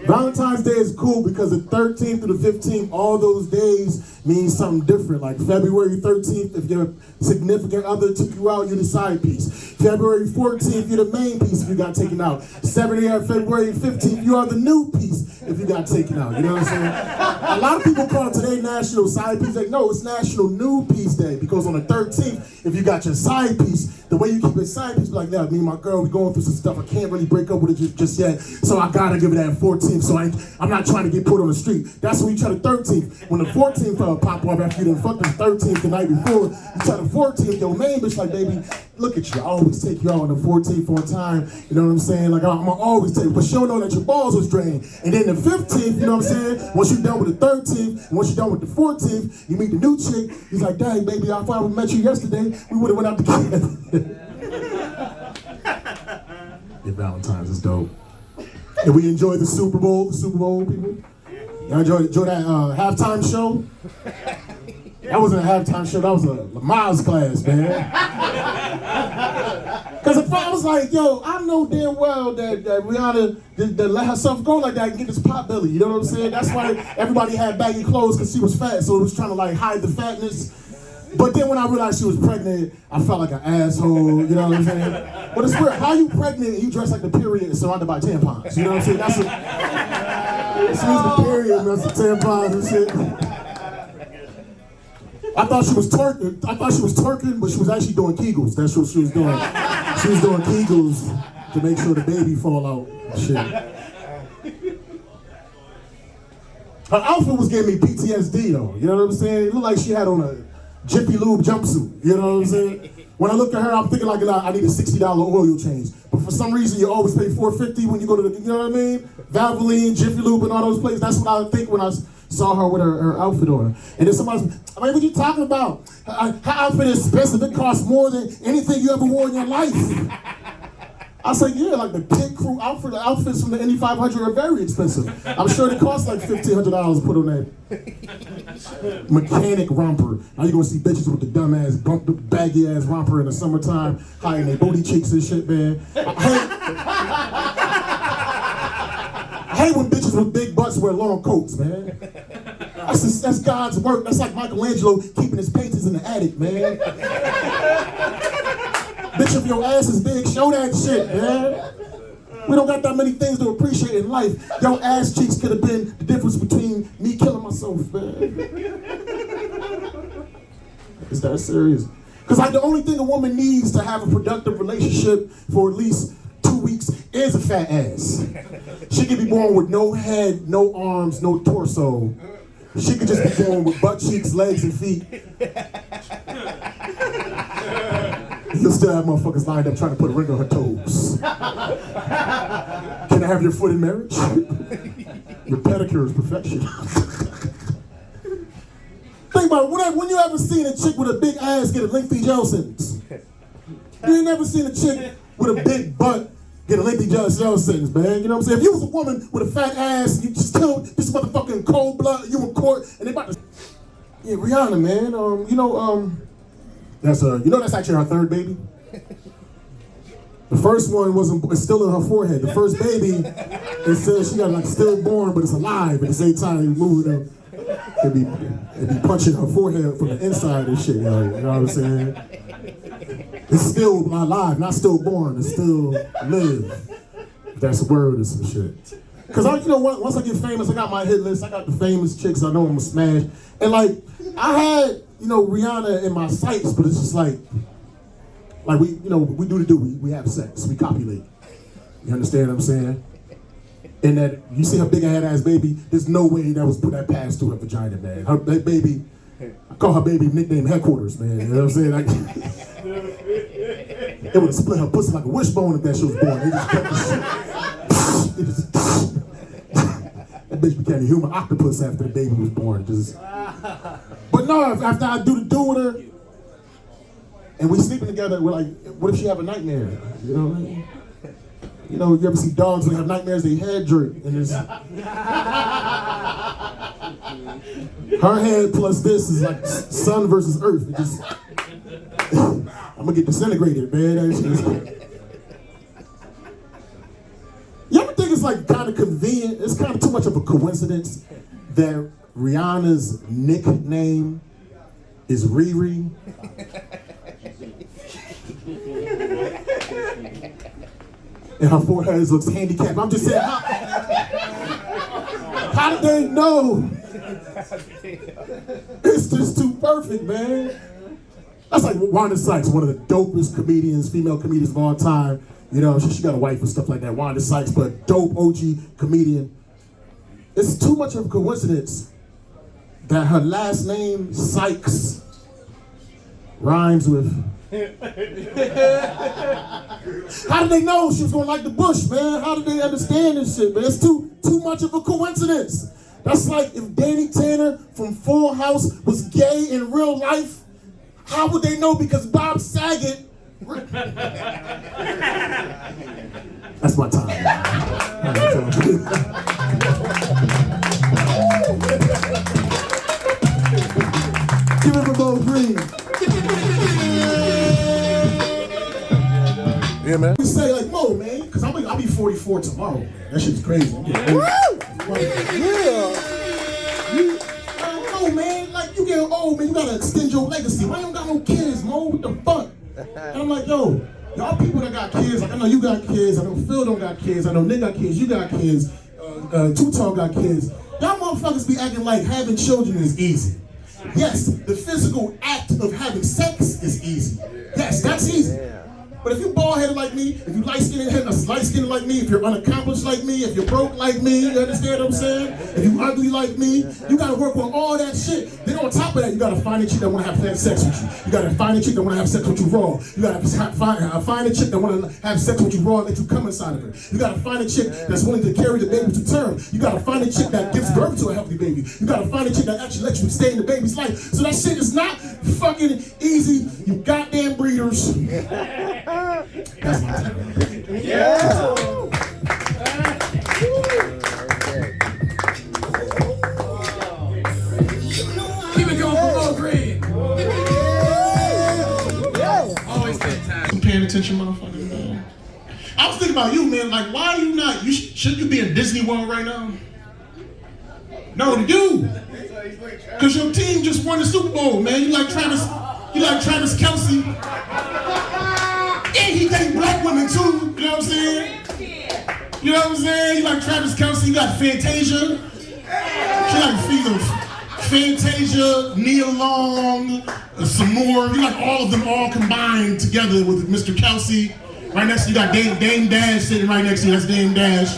[SPEAKER 2] Valentine's Day is cool because the 13th through the 15th, all those days mean something different. Like February 13th, if your significant other took you out, you're the side piece. February 14th, you're the main piece if you got taken out. February 15th, you are the new piece if you got taken out. You know what I'm saying? A lot of people call today National Side Piece Day. No, it's National New Piece Day because on the 13th, if you got your side piece, the way you keep it side piece, be like, yeah, me and my girl, we going through some stuff. I can't really break up with it just yet, so I gotta give it that 14th. So I'm not trying to get put on the street. That's when you try the 13th. When the 14th pop up after you done fucked the 13th the night before, you try the 14th, your main bitch like, baby, look at you. I always take you out on the 14th on time. You know what I'm saying? Like, I'm gonna always take you. But she don't know that your balls was drained. And then the 15th, you know what I'm saying? Once you're done with the 13th, and once you're done with the 14th, you meet the new chick. He's like, dang, baby, I thought we met you yesterday. We would have went out together. Your Valentine's is dope. And we enjoyed the Super Bowl people. Y'all enjoy that halftime show? That wasn't a halftime show, that was a Miles class, man. Because if I was like, yo, I know damn well that Rihanna did let herself go like that and get this pot belly, you know what I'm saying? That's why everybody had baggy clothes because she was fat, so it was trying to like hide the fatness. But then when I realized she was pregnant, I felt like an asshole, you know what I'm saying? But it's weird, how you pregnant and you dress like the period and surrounded by tampons, you know what I'm saying? That's as soon as the period, that's the tampons and shit. I thought she was twerking, but she was actually doing Kegels. That's what she was doing. She was doing Kegels to make sure the baby fall out and shit. Her outfit was giving me PTSD though, you know what I'm saying? It looked like she had on a Jiffy Lube jumpsuit, you know what I'm saying? When I look at her, I'm thinking like, I need a $60 oil change. But for some reason, you always pay $4.50 when you go to the, you know what I mean? Valvoline, Jiffy Lube, and all those places. That's what I think when I saw her with her outfit on. And then somebody's, I mean, what you talking about? Her outfit is expensive. It costs more than anything you ever wore in your life. I was like, yeah, like the pit crew outfit, the outfits from the Indy 500 are very expensive. I'm sure they cost like $1,500 to put on that mechanic romper. Now you're gonna see bitches with the dumb ass, bumped up, baggy ass romper in the summertime, hiding their booty cheeks and shit, man. I hate when bitches with big butts wear long coats, man. That's God's work. That's like Michelangelo keeping his paintings in the attic, man. Bitch, if your ass is big, show that shit, man. We don't got that many things to appreciate in life. Your ass cheeks could have been the difference between me killing myself, man. Is that serious? Because like the only thing a woman needs to have a productive relationship for at least 2 weeks is a fat ass. She could be born with no head, no arms, no torso. She could just be born with butt cheeks, legs, and feet. You'll still have motherfuckers lined up trying to put a ring on her toes. Can I have your foot in marriage? Your pedicure is perfection. Think about it, when you ever seen a chick with a big ass get a lengthy jail sentence? You ain't never seen a chick with a big butt get a lengthy jail sentence, man. You know what I'm saying? If you was a woman with a fat ass, and you just killed this motherfucking cold blood, you in court, and they about to... Yeah, Rihanna, man, that's actually her third baby. The first one it's still in her forehead. The first baby, it says she got like stillborn, but it's alive at the same time. You move it, it'd be punching her forehead from the inside and shit. You know what I'm saying? It's still alive, not stillborn. It's still live. If that's a word or some shit. Cause once I get famous, I got my hit list. I got the famous chicks I know I'm gonna smash. And like I had, Rihanna in my sights, but it's just like we do the do. We have sex. We copulate. You understand what I'm saying?
[SPEAKER 4] And that, you see her big ass baby, there's no way that passed through her vagina, man. That baby, I call her baby nickname Headquarters, man. You know what I'm saying? It would have split her pussy like a wishbone if that shit was born. It just kept the shit. It just, that bitch became a human octopus after the baby was born. But no, after I do the do with her, and we sleeping together, we're like, what if she have a nightmare? You know what I mean? You know, you ever see dogs when they have nightmares, they head jerk, and it's her head plus this is like sun versus earth. It just, I'm gonna get disintegrated, man. You ever think it's like kind of convenient? It's kind of too much of a coincidence that Rihanna's nickname is Riri. And her forehead looks handicapped. I'm just saying, how did they know? It's just too perfect, man. That's like Wanda Sykes, one of the dopest comedians, female comedians of all time. You know, she got a wife and stuff like that, Wanda Sykes, but dope OG comedian. It's too much of a coincidence that her last name, Sykes, rhymes with. How did they know she was gonna like the Bush, man? How did they understand this shit, man? It's too much of a coincidence. That's like if Danny Tanner from Full House was gay in real life, how would they know? Because Bob Saget. That's my time. Give it a Bo Green.
[SPEAKER 2] Yeah, man.
[SPEAKER 4] We say like, Mo, man, because I'll be 44 tomorrow, man. That shit's crazy. Mo, man, like you getting old, man. You gotta extend your legacy. Why you don't got no kids, Mo? What the fuck? And I'm like, yo, y'all people that got kids, like I know you got kids, I know Phil don't got kids, I know Nick got kids, you got kids, Too Tall got kids. Y'all motherfuckers be acting like having children is easy. Yes, the physical act of having sex is easy. Yes, that's easy. But if you bald-headed like me, if you light-skinned like me, if you're unaccomplished like me, if you're broke like me, you understand what I'm saying? If you ugly like me, you gotta work on all that shit. Then on top of that, you gotta find a chick that wanna have sex with you. You gotta find a chick that wanna have sex with you raw. You gotta find a chick that wanna have sex with you raw and let you come inside of her. You gotta find a chick that's willing to carry the baby to term. You gotta find a chick that gives birth to a healthy baby. You gotta find a chick that actually lets you stay in the baby's life. So that shit is not fucking easy, you goddamn breeders. That's my time. Yeah.
[SPEAKER 3] Keep it going for Bo Green. Always good time.
[SPEAKER 4] I'm paying attention, motherfucker, man. I was thinking about you, man. Like, why are you not? Shouldn't you be in Disney World right now? No, you. Cause your team just won the Super Bowl, man. You like Travis Kelce. And he date black women too, you know what I'm saying? You know what I'm saying? You like Travis Kelce, you got Fantasia. She like Fantasia, Nia Long, some more. You like all of them all combined together with Mr. Kelce. Right next to you got Dame Dash sitting right next to you, that's Dame Dash.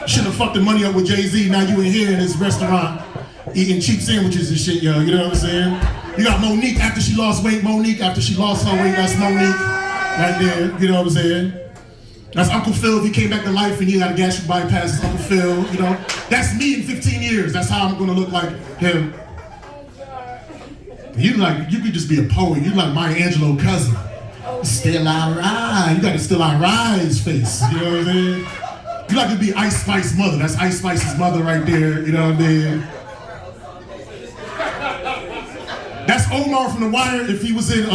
[SPEAKER 4] Should have fucked the money up with Jay-Z, now you in here in this restaurant eating cheap sandwiches and shit, yo, you know what I'm saying? You got Monique after she lost weight, after she lost her weight, that's Monique. Right there, you know what I'm saying? That's Uncle Phil if he came back to life and he had a gastric bypass, it's Uncle Phil, you know? That's me in 15 years, that's how I'm gonna look like him. You could just be a poet, you like Maya Angelou cousin. Still I rise, you got a Still I Rise face, you know what I'm saying? You like to be Ice Spice's mother, that's Ice Spice's mother right there, you know what I mean? That's Omar from The Wire if he was in,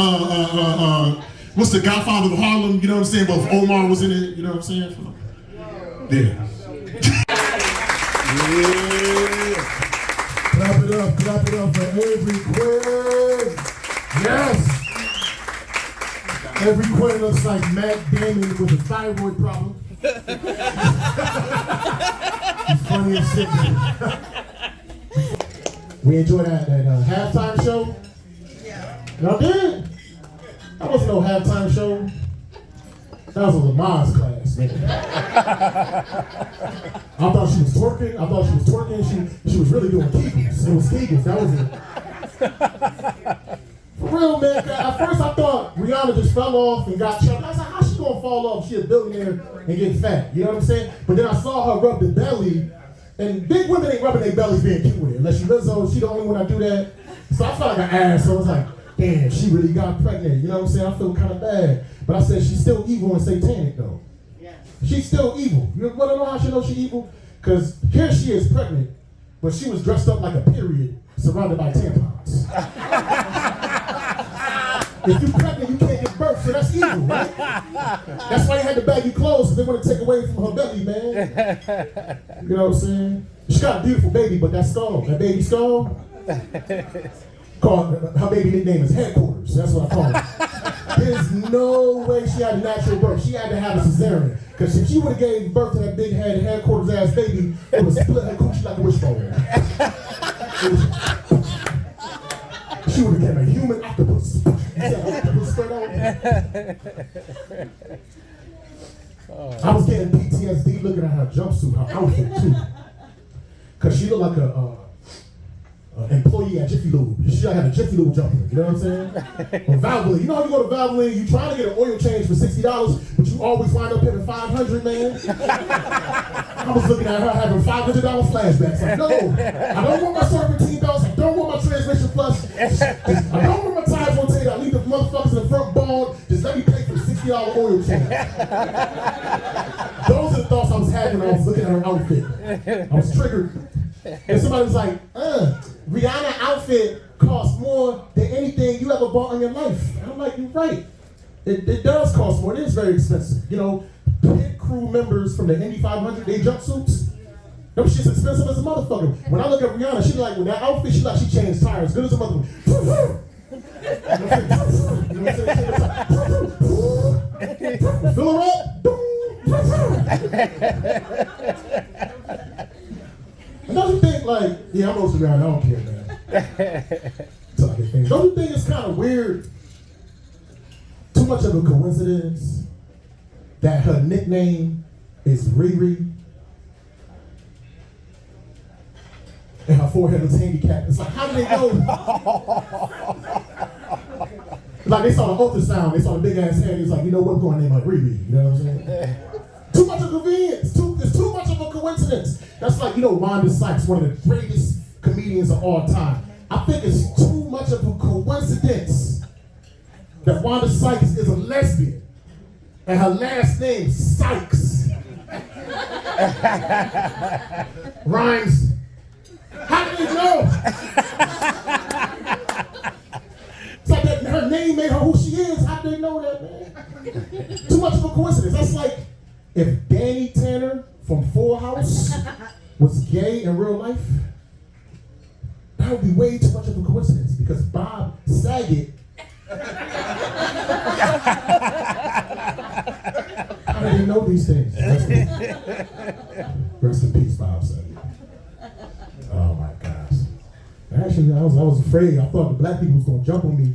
[SPEAKER 4] what's the Godfather of Harlem, you know what I'm saying? But if Omar was in it, you know what I'm saying? Yeah.
[SPEAKER 1] Yeah. Clap it up for Avery Quinn. Yes. Avery Quinn looks like Matt Damon with a thyroid problem. He's funny as shit. We enjoyed that halftime show. Yeah. Y'all did? That wasn't no halftime show.
[SPEAKER 4] That was a Lamaze class, man. I thought she was twerking. She was really doing Kegels. It was Kegels. That was it. For real, man. At first I thought Rihanna just fell off and got chubby. I was like, how she gonna fall off? She a billionaire and get fat. You know what I'm saying? But then I saw her rub the belly, and big women ain't rubbing their bellies being cute with it. Unless she Lizzo, she the only one that do that. So I felt like an ass. So I was like, damn, she really got pregnant. You know what I'm saying? I feel kind of bad. But I said she's still evil and satanic though. Yeah. She's still evil. You wanna know how she knows she's evil? Because here she is pregnant, but she was dressed up like a period surrounded by tampons. If you're pregnant, you can't give birth, so that's evil, right? That's why they had to baggy clothes, because they want to take away from her belly, man. You know what I'm saying? She got a beautiful baby, but that skull, that baby skull, her baby nickname is Headquarters. That's what I call it. There's no way she had a natural birth. She had to have a cesarean. Because if she would have gave birth to that big head, Headquarters ass baby, it would split her coochie like a wishbone. She would have become a human octopus. I was getting PTSD looking at her jumpsuit, her outfit too. Because she looked like a employee at Jiffy Lube. She had a Jiffy Lube jumper, you know what I'm saying? Or Valvoline. You know how you go to Valvoline, you trying to get an oil change for $60, but you always wind up paying $500, man? I was looking at her having $500 flashbacks. Like, no, I don't want my serpentine belts, I don't want my transmission flush, I don't want my tires rotated, I leave the motherfuckers in the front bald, just let me pay for the $60 oil change. Those are the thoughts I was having when I was looking at her outfit. I was triggered. And somebody was like, Rihanna outfit costs more than anything you ever bought in your life. And I'm like, you're right. It does cost more. It is very expensive. You know, pit crew members from the Indy 500, they jumpsuits. Them shit's expensive as a motherfucker. When I look at Rihanna, she like, with that outfit, she like she changed tires. Good as a motherfucker. You know what I'm saying? Fill her up. Another thing, like, yeah, I'm roasting around, I don't care, man. Another thing is kind of weird, too much of a coincidence that her nickname is Riri and her forehead is handicapped. It's like, how do they know? Like, they saw the ultrasound, they saw the big ass head, it's like, you know what, we're going to name her Riri, you know what I'm saying? Too much of convenience, it's too much of a coincidence. That's like, you know, Wanda Sykes, one of the greatest comedians of all time. I think it's too much of a coincidence that Wanda Sykes is a lesbian and her last name, Sykes, rhymes. How do they know? It's like that her name made her who she is. How do they know that, man? Too much of a coincidence. That's like if Danny Tanner from Full House was gay in real life, that would be way too much of a coincidence because Bob Saget. How do you know these things? Rest in peace, Bob Saget. Oh my gosh. Actually, I was afraid. I thought the black people was gonna jump on me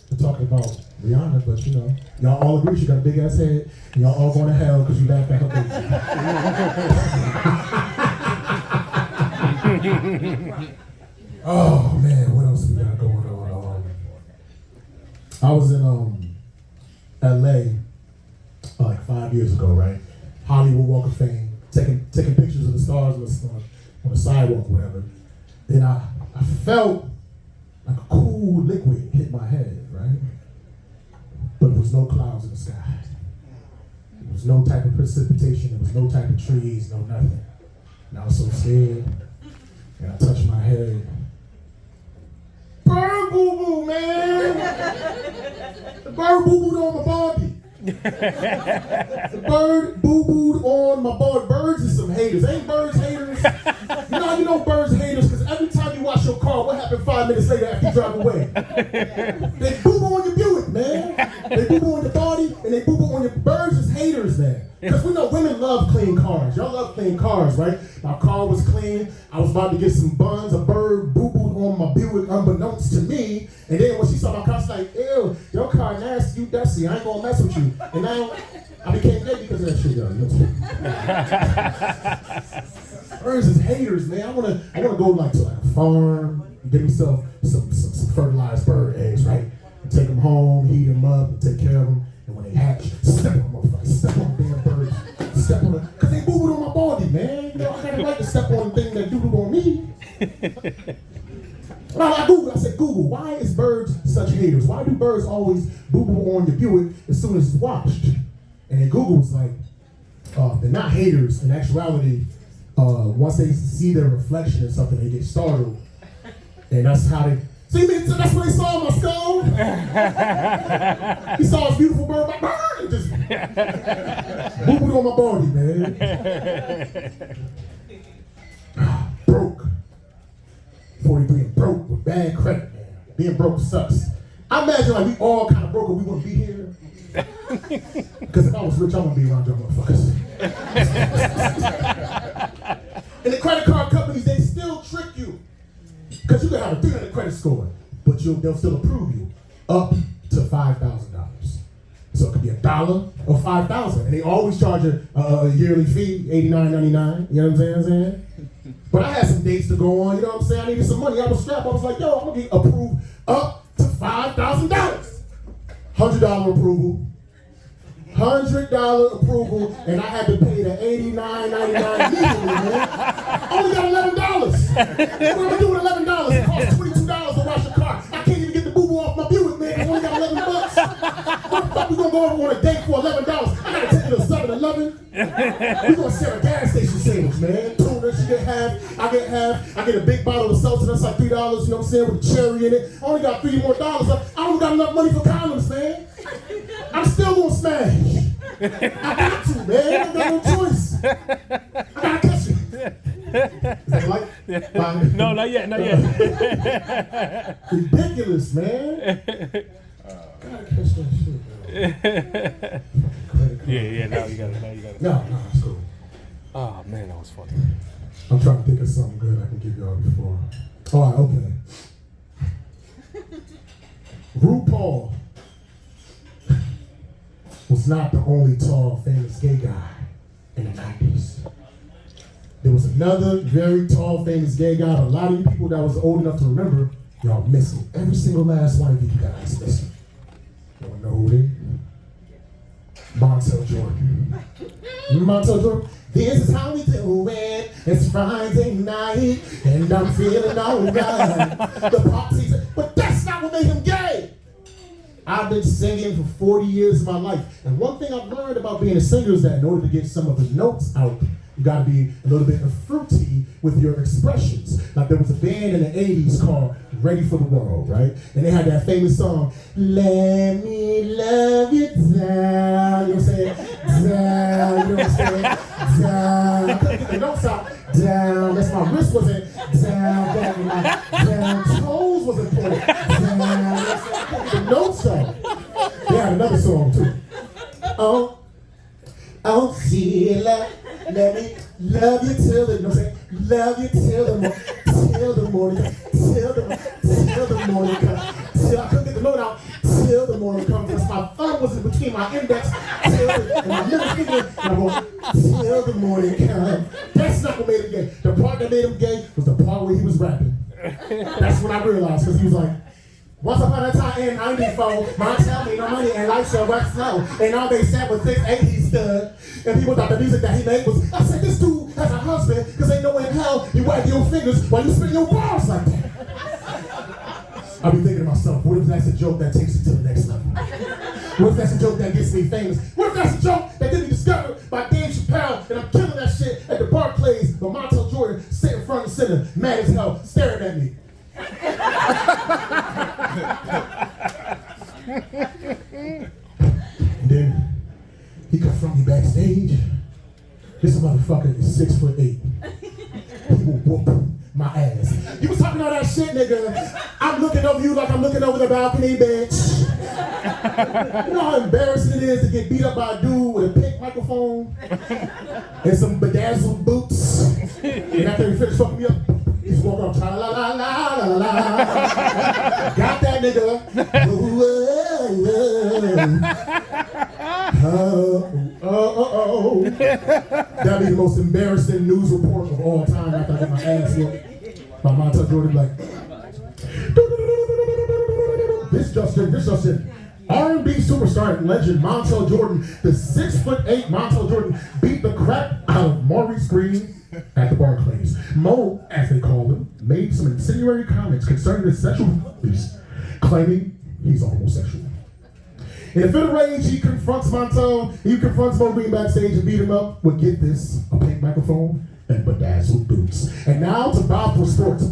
[SPEAKER 4] to talk about Rihanna, but you know, y'all all agree she got a big ass head, and y'all all going to hell because you laughed at her baby. Oh man, what else we got going on? I was in LA like 5 years ago, right? Hollywood Walk of Fame, taking pictures of the stars on the sidewalk, or whatever. Then I felt like a cool liquid hit my head, right? But there was no clouds in the sky. There was no type of precipitation. There was no type of trees, no nothing. And I was so scared. And I touched my head. Bird boo-boo, man! The bird boo-booed on my Barbie. The bird boo-booed on my Barbie. Birds is some haters. Ain't birds haters? You know birds haters because every time you wash your car, what happened 5 minutes later after you drive away? They boo-boo on your Buick, man. They boo-boo on your body and they boo-boo on your birds is haters, man. Because we know women love clean cars. Y'all love clean cars, right? My car was clean. I was about to get some buns. A bird boo-booed on my Buick unbeknownst to me. And then when she saw my car, she's like, ew, your car nasty, you dusty. I ain't gonna mess with you. And now I became gay because of that shit, y'all. Birds is haters, man. I wanna go like to like a farm and get myself some fertilized bird eggs, right? And take them home, heat them up, and take care of them. And when they hatch, step on them, motherfuckers. Step on the damn birds. Step on them, cause they boo-booed on my body, man. You know, I got a right to step on the thing that doo-doo on me. Well, I said, Google, why is birds such haters? Why do birds always boo-boo on your Buick as soon as it's washed? And then Google was like, they're not haters. In actuality, once they see their reflection in something, they get startled. And that's how they, see me, that's when they saw my skull. He saw this beautiful bird, like, and just boo-booed on my body, man. Broke. 43 and broke with bad credit, man. Being broke sucks. I imagine like we all kind of broke or we wouldn't be here. Because if I was rich, I wouldn't be around y'all motherfuckers. And the credit card companies, they still trick you. Because you can have a 300 credit score, but they'll still approve you up to $5,000. So it could be $1 or $5,000. And they always charge a yearly fee, $89.99. You know what I'm saying? But I had some dates to go on, you know what I'm saying? I needed some money. I was strapped. I was like, yo, I'm gonna get approved up to $5,000. $100 approval. $100 approval, and I had to pay the $89.99 immediately, man. I only got $11. What am I doing with $11? It costs $22 to wash a car. I can't even get the boo-boo off my Buick, man. I only got $11. What the fuck we gonna go over on a date for $11? I gotta take you to 7-Eleven. We gonna share a gas station sandwich, man. Tuna, she get half, I get half. I get a big bottle of seltzer, that's like $3, you know what I'm saying, with a cherry in it. I only got $3 more. I don't got enough money for condoms, man. I'm still gonna smash. I got to, man. I got no choice. I gotta catch it. Is that like?
[SPEAKER 9] No, not yet, not yet.
[SPEAKER 4] Ridiculous, man. Gotta catch that shit, man.
[SPEAKER 9] Yeah, now you got it.
[SPEAKER 4] No, it's cool.
[SPEAKER 9] Oh, man, that was funny.
[SPEAKER 4] I'm trying to think of something good I can give y'all before. All right, okay. RuPaul was not the only tall, famous gay guy in the 90s. There was another very tall, famous gay guy. A lot of you people that was old enough to remember, y'all missing. Every single last one of you guys missing. You wanna know who it is? Montel Jordan. Montel Jordan. This is how we do it. It's Friday night, and I'm feeling alright. The party's, but that's not what made him gay. I've been singing for 40 years of my life. And one thing I've learned about being a singer is that in order to get some of the notes out, you gotta be a little bit fruity with your expressions. Like there was a band in the 80s called Ready for the World, right? And they had that famous song, Let Me Love You Down, you know what I'm saying? Down, you know what I'm saying? Down. I couldn't get the notes out. Down, that's my wrist wasn't down, back and my down toes wasn't pointed. Down, you know what I'm saying? I couldn't get the notes out. They had another song too. Oh, Sheila, let me love you till the, you know what I'm saying? Love you till the morning, till the morning, till the morning comes. Till I couldn't get the note out, till the morning comes. Because my thumb was in between my index, till and my middle finger, and I'm going, till the morning comes. That's not what made him gay. The part that made him gay was the part where he was rapping. That's when I realized, because he was like, once upon a time in 94, mom tell me no money and life shall work slow. And all they said was 6'8" he stood. And people thought the music that he made was, I said, this dude has a husband, because ain't no way in hell you wag your fingers while you spin your bars like that. I be thinking to myself, what if that's a joke that takes it to the next level? What if that's a joke that gets me famous? What if that's a joke that gets me discovered by Dave Chappelle and I'm killing that shit at the Barclays, but Montel Jordan sitting front and center, mad as hell, staring at me. And then he confronted me backstage. This motherfucker is 6'8". He will whoop my ass. You was talking all that shit, nigga. I'm looking over you like I'm looking over the balcony, bitch. You know how embarrassing it is to get beat up by a dude with a pink microphone and some bedazzled boots. And after he finished fucking me up, he just walked up, la la la la la la. Got that nigga. That'd be the most embarrassing news report of all time after I get my ass whooped by Montel Jordan. Like, this Justin. R&B superstar and legend Montel Jordan, the 6'8" Montel Jordan, beat the crap out of Maurice Green at the Barclays. Mo, as they call him, made some insinuatory comments concerning his sexual abilities, claiming he's a homosexual. In a fit of rage, he confronts Mo Green backstage and beat him up with, get this, a pink microphone and bedazzled boots. And now to Bob Sports.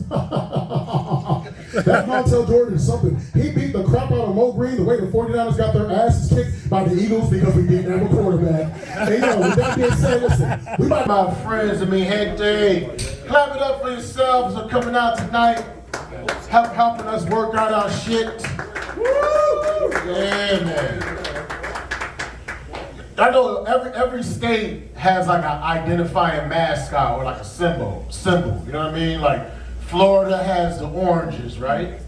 [SPEAKER 4] That Montel Jordan is something. He beat the crap out of Mo Green the way the 49ers got their asses kicked by the Eagles because we didn't have a quarterback. And with that being said, listen, we might my friends, gente, clap it up for yourselves for coming out tonight, helping us work out our shit. Woo! Yeah, man. I know every state has like an identifying mascot or like a symbol, you know what I mean? Like Florida has the oranges, right?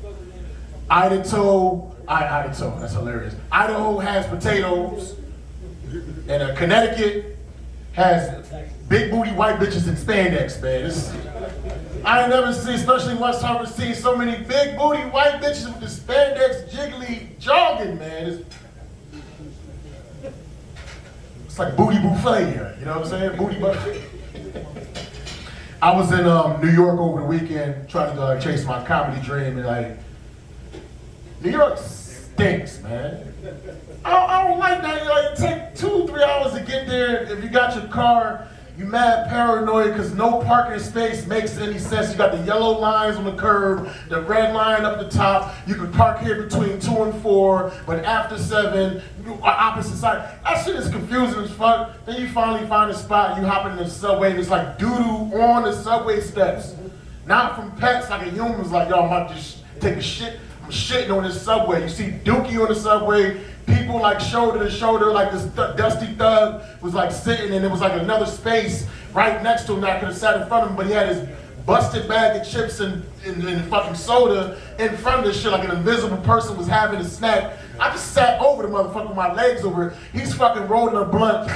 [SPEAKER 4] Idaho, that's hilarious. Idaho has potatoes, and Connecticut has big booty white bitches in spandex, man. I ain't never seen, especially West Harvard, seen so many big booty white bitches with the spandex jiggly jogging, man. It's like booty buffet here, you know what I'm saying? Booty buffet. I was in New York over the weekend trying to chase my comedy dream, and like, New York stinks, man. I don't like that. Like, it take 2-3 hours to get there. If you got your car, you mad paranoid because no parking space makes any sense. You got the yellow lines on the curb, the red line up the top. You can park here between 2 and 4, but after 7, opposite side. That shit is confusing as fuck. Then you finally find a spot, you hop in the subway, and it's like doo-doo on the subway steps. Not from pets, like a human's like, yo, I might just take a shit. I'm shitting on this subway. You see Dookie on the subway, people like shoulder to shoulder, like this dusty thug was like sitting, and it was like another space right next to him that I could have sat in front of him, but he had his busted bag of chips and fucking soda in front of this shit like an invisible person was having a snack. I just sat over the motherfucker with my legs over it. He's fucking rolling a blunt,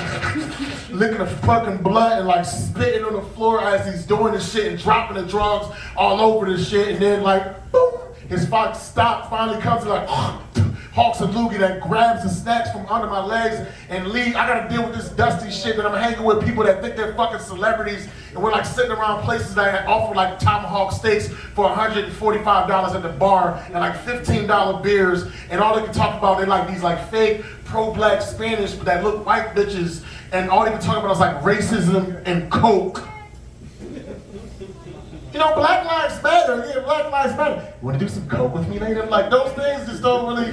[SPEAKER 4] licking a fucking blunt and like spitting on the floor as he's doing this shit and dropping the drugs all over this shit, and then like, boom, his stop finally comes to like, hawks a loogie that grabs the snacks from under my legs and leave. I gotta deal with this dusty shit that I'm hanging with people that think they're fucking celebrities, and we're like sitting around places that offer like tomahawk steaks for $145 at the bar and like $15 beers, and all they can talk about, they're like these like fake pro-black Spanish that look white bitches, and all they can talk about is like racism and coke. You know, Black Lives Matter, yeah, Black Lives Matter. Want to do some coke with me later? Like, those things just don't really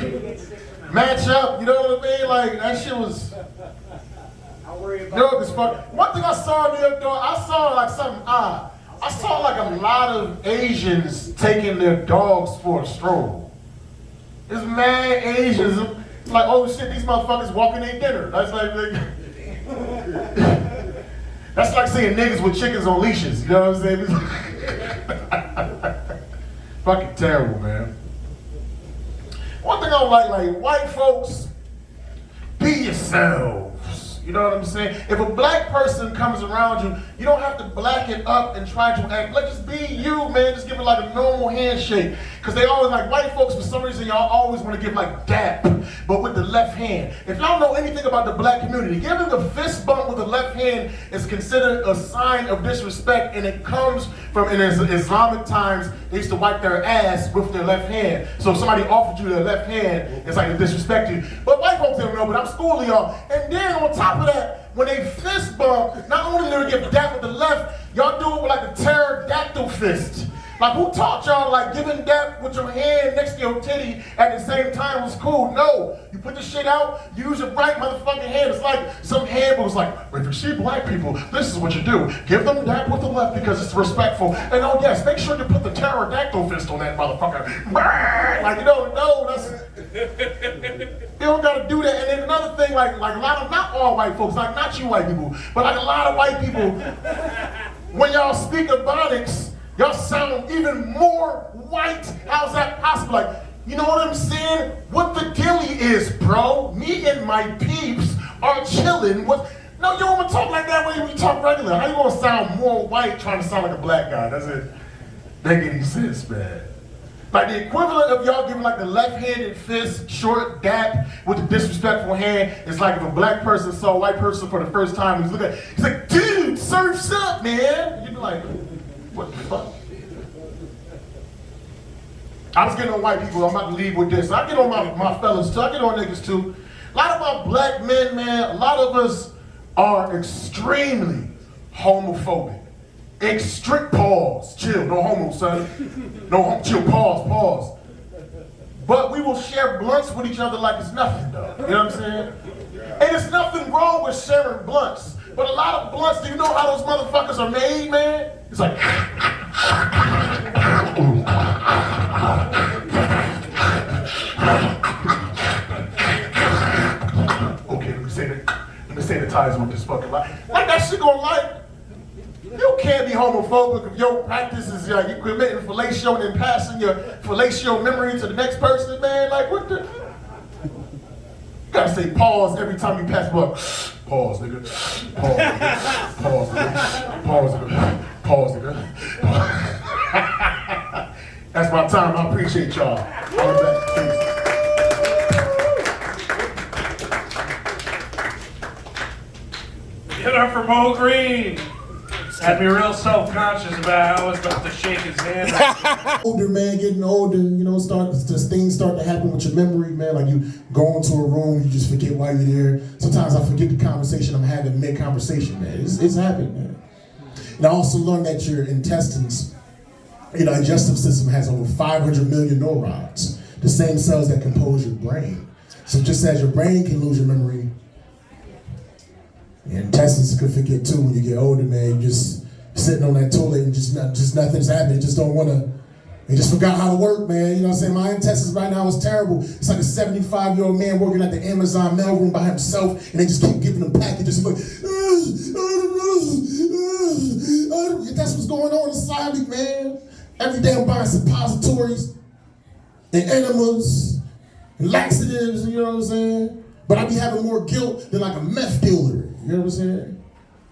[SPEAKER 4] match up, you know what I mean? Like, that shit was, this fuck. One thing I saw the other day, I saw like something odd. I saw like a lot of Asians taking their dogs for a stroll. There's mad Asians, like, oh shit, these motherfuckers walking their dinner. That's like seeing niggas with chickens on leashes, you know what I'm saying? Fucking terrible, man. One thing I don't like white folks, be yourselves. You know what I'm saying? If a black person comes around you, you don't have to black it up and try to act. Like, just be you, man. Just give it like a normal handshake. Because they always, like, white folks, for some reason, y'all always want to give like dap, but with the left hand. If y'all know anything about the black community, giving the fist bump with the left hand is considered a sign of disrespect, and it comes from, in Islamic times, they used to wipe their ass with their left hand. So if somebody offered you their left hand, it's like to disrespect you. But white folks don't know, but I'm schooling y'all. And then on top of that, when they fist bump, not only do they give dap with the left, y'all do it with like a pterodactyl fist. Like, who taught y'all like giving dap with your hand next to your titty at the same time was cool? No, you put the shit out, use your right motherfucking hand. It's like some handbook was like, if you see black people, this is what you do. Give them dap with the left because it's respectful. And oh yes, make sure you put the pterodactyl fist on that motherfucker. Like, you don't know, that's, you don't gotta do that. And then another thing, like a lot of, not all white folks, like not you white people, but like a lot of white people, when y'all speak Ebonics, y'all sound even more white. How's that possible? Like, you know what I'm saying? What the dilly is, bro? Me and my peeps are chilling with.
[SPEAKER 1] No, you don't want to talk like that when you talk regular. How you gonna sound more white trying to sound like a black guy? Doesn't make any sense, man. Like the equivalent of y'all giving like the left-handed fist, short dap with the disrespectful hand, it's like if a black person saw a white person for the first time, he's looking at, he's like, dude, surf's up, man. You'd be like, what the fuck? I was getting on white people, I'm about to leave with this. I get on my fellas too, I get on niggas too. A lot of our black men, man, a lot of us are extremely homophobic. Pause, chill, no homo, son. No homo, chill, pause. But we will share blunts with each other like it's nothing, though. You know what I'm saying? And there's nothing wrong with sharing blunts. But a lot of blunts, do you know how those motherfuckers are made, man? It's like, okay, let me sanitize with this fucking light. Like that shit gonna like. You can't be homophobic if your practice is you committing fellatio and then passing your fellatio memory to the next person, man. Like what the? You gotta say pause every time you pass book. Pause, nigga. Pause, nigga. Pause, nigga. Pause, nigga. Pause, nigga. That's my time. I appreciate y'all. I'll be back. Peace.
[SPEAKER 3] Get up for Mo Green. Had me real self-conscious about how I was about to shake his hand.
[SPEAKER 4] Older, man, getting older, you know, things start to happen with your memory, man. Like you go into a room, you just forget why you're there. Sometimes I forget the conversation I'm having mid-conversation, man. It's happening, man. And I also learned that your intestines, your digestive system has over 500 million neurons, the same cells that compose your brain. So just as your brain can lose your memory, your intestines could forget too when you get older, man. You just sitting on that toilet and just nothing's happening. You just don't want to. You just forgot how to work, man. You know what I'm saying? My intestines right now is terrible. It's like a 75-year-old man working at the Amazon mailroom by himself, and they just keep giving him packages. Like, that's what's going on inside me, man. Every day I'm buying suppositories and enemas and laxatives. You know what I'm saying? But I be having more guilt than like a meth dealer. You know what I'm saying?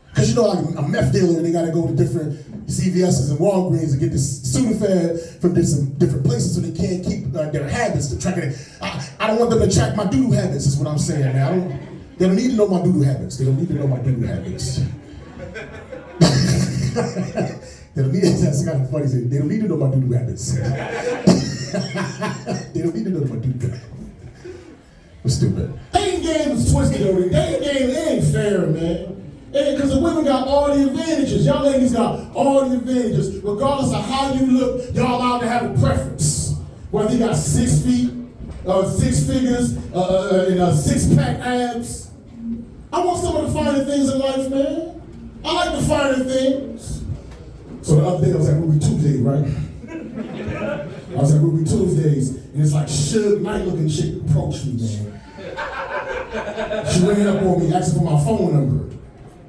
[SPEAKER 4] Because you know, like a meth dealer, they got to go to different CVS's and Walgreens and get this Sudafed from different places so they can't keep their habits. To track it. I don't want them to track my doo-doo habits, is what I'm saying, man. They don't need to know my doo-doo habits. They don't need to know my doo-doo habits. That's kind of funny. They don't need to know my doo-doo habits. They don't need to know my doo-doo habits. I'm stupid. Dating game is twisted over there. Dating game, it ain't fair, man. Because the women got all the advantages. Y'all ladies got all the advantages. Regardless of how you look, y'all allowed to have a preference. Whether you got 6 feet, 6 figures, and 6-pack abs. I want some of the finer things in life, man. I like the finer things. So the other day I was at Ruby Tuesdays, right? I was at Ruby Tuesdays, and it's like Suge Knight looking chick approached me, man. She ran up on me, asking for my phone number.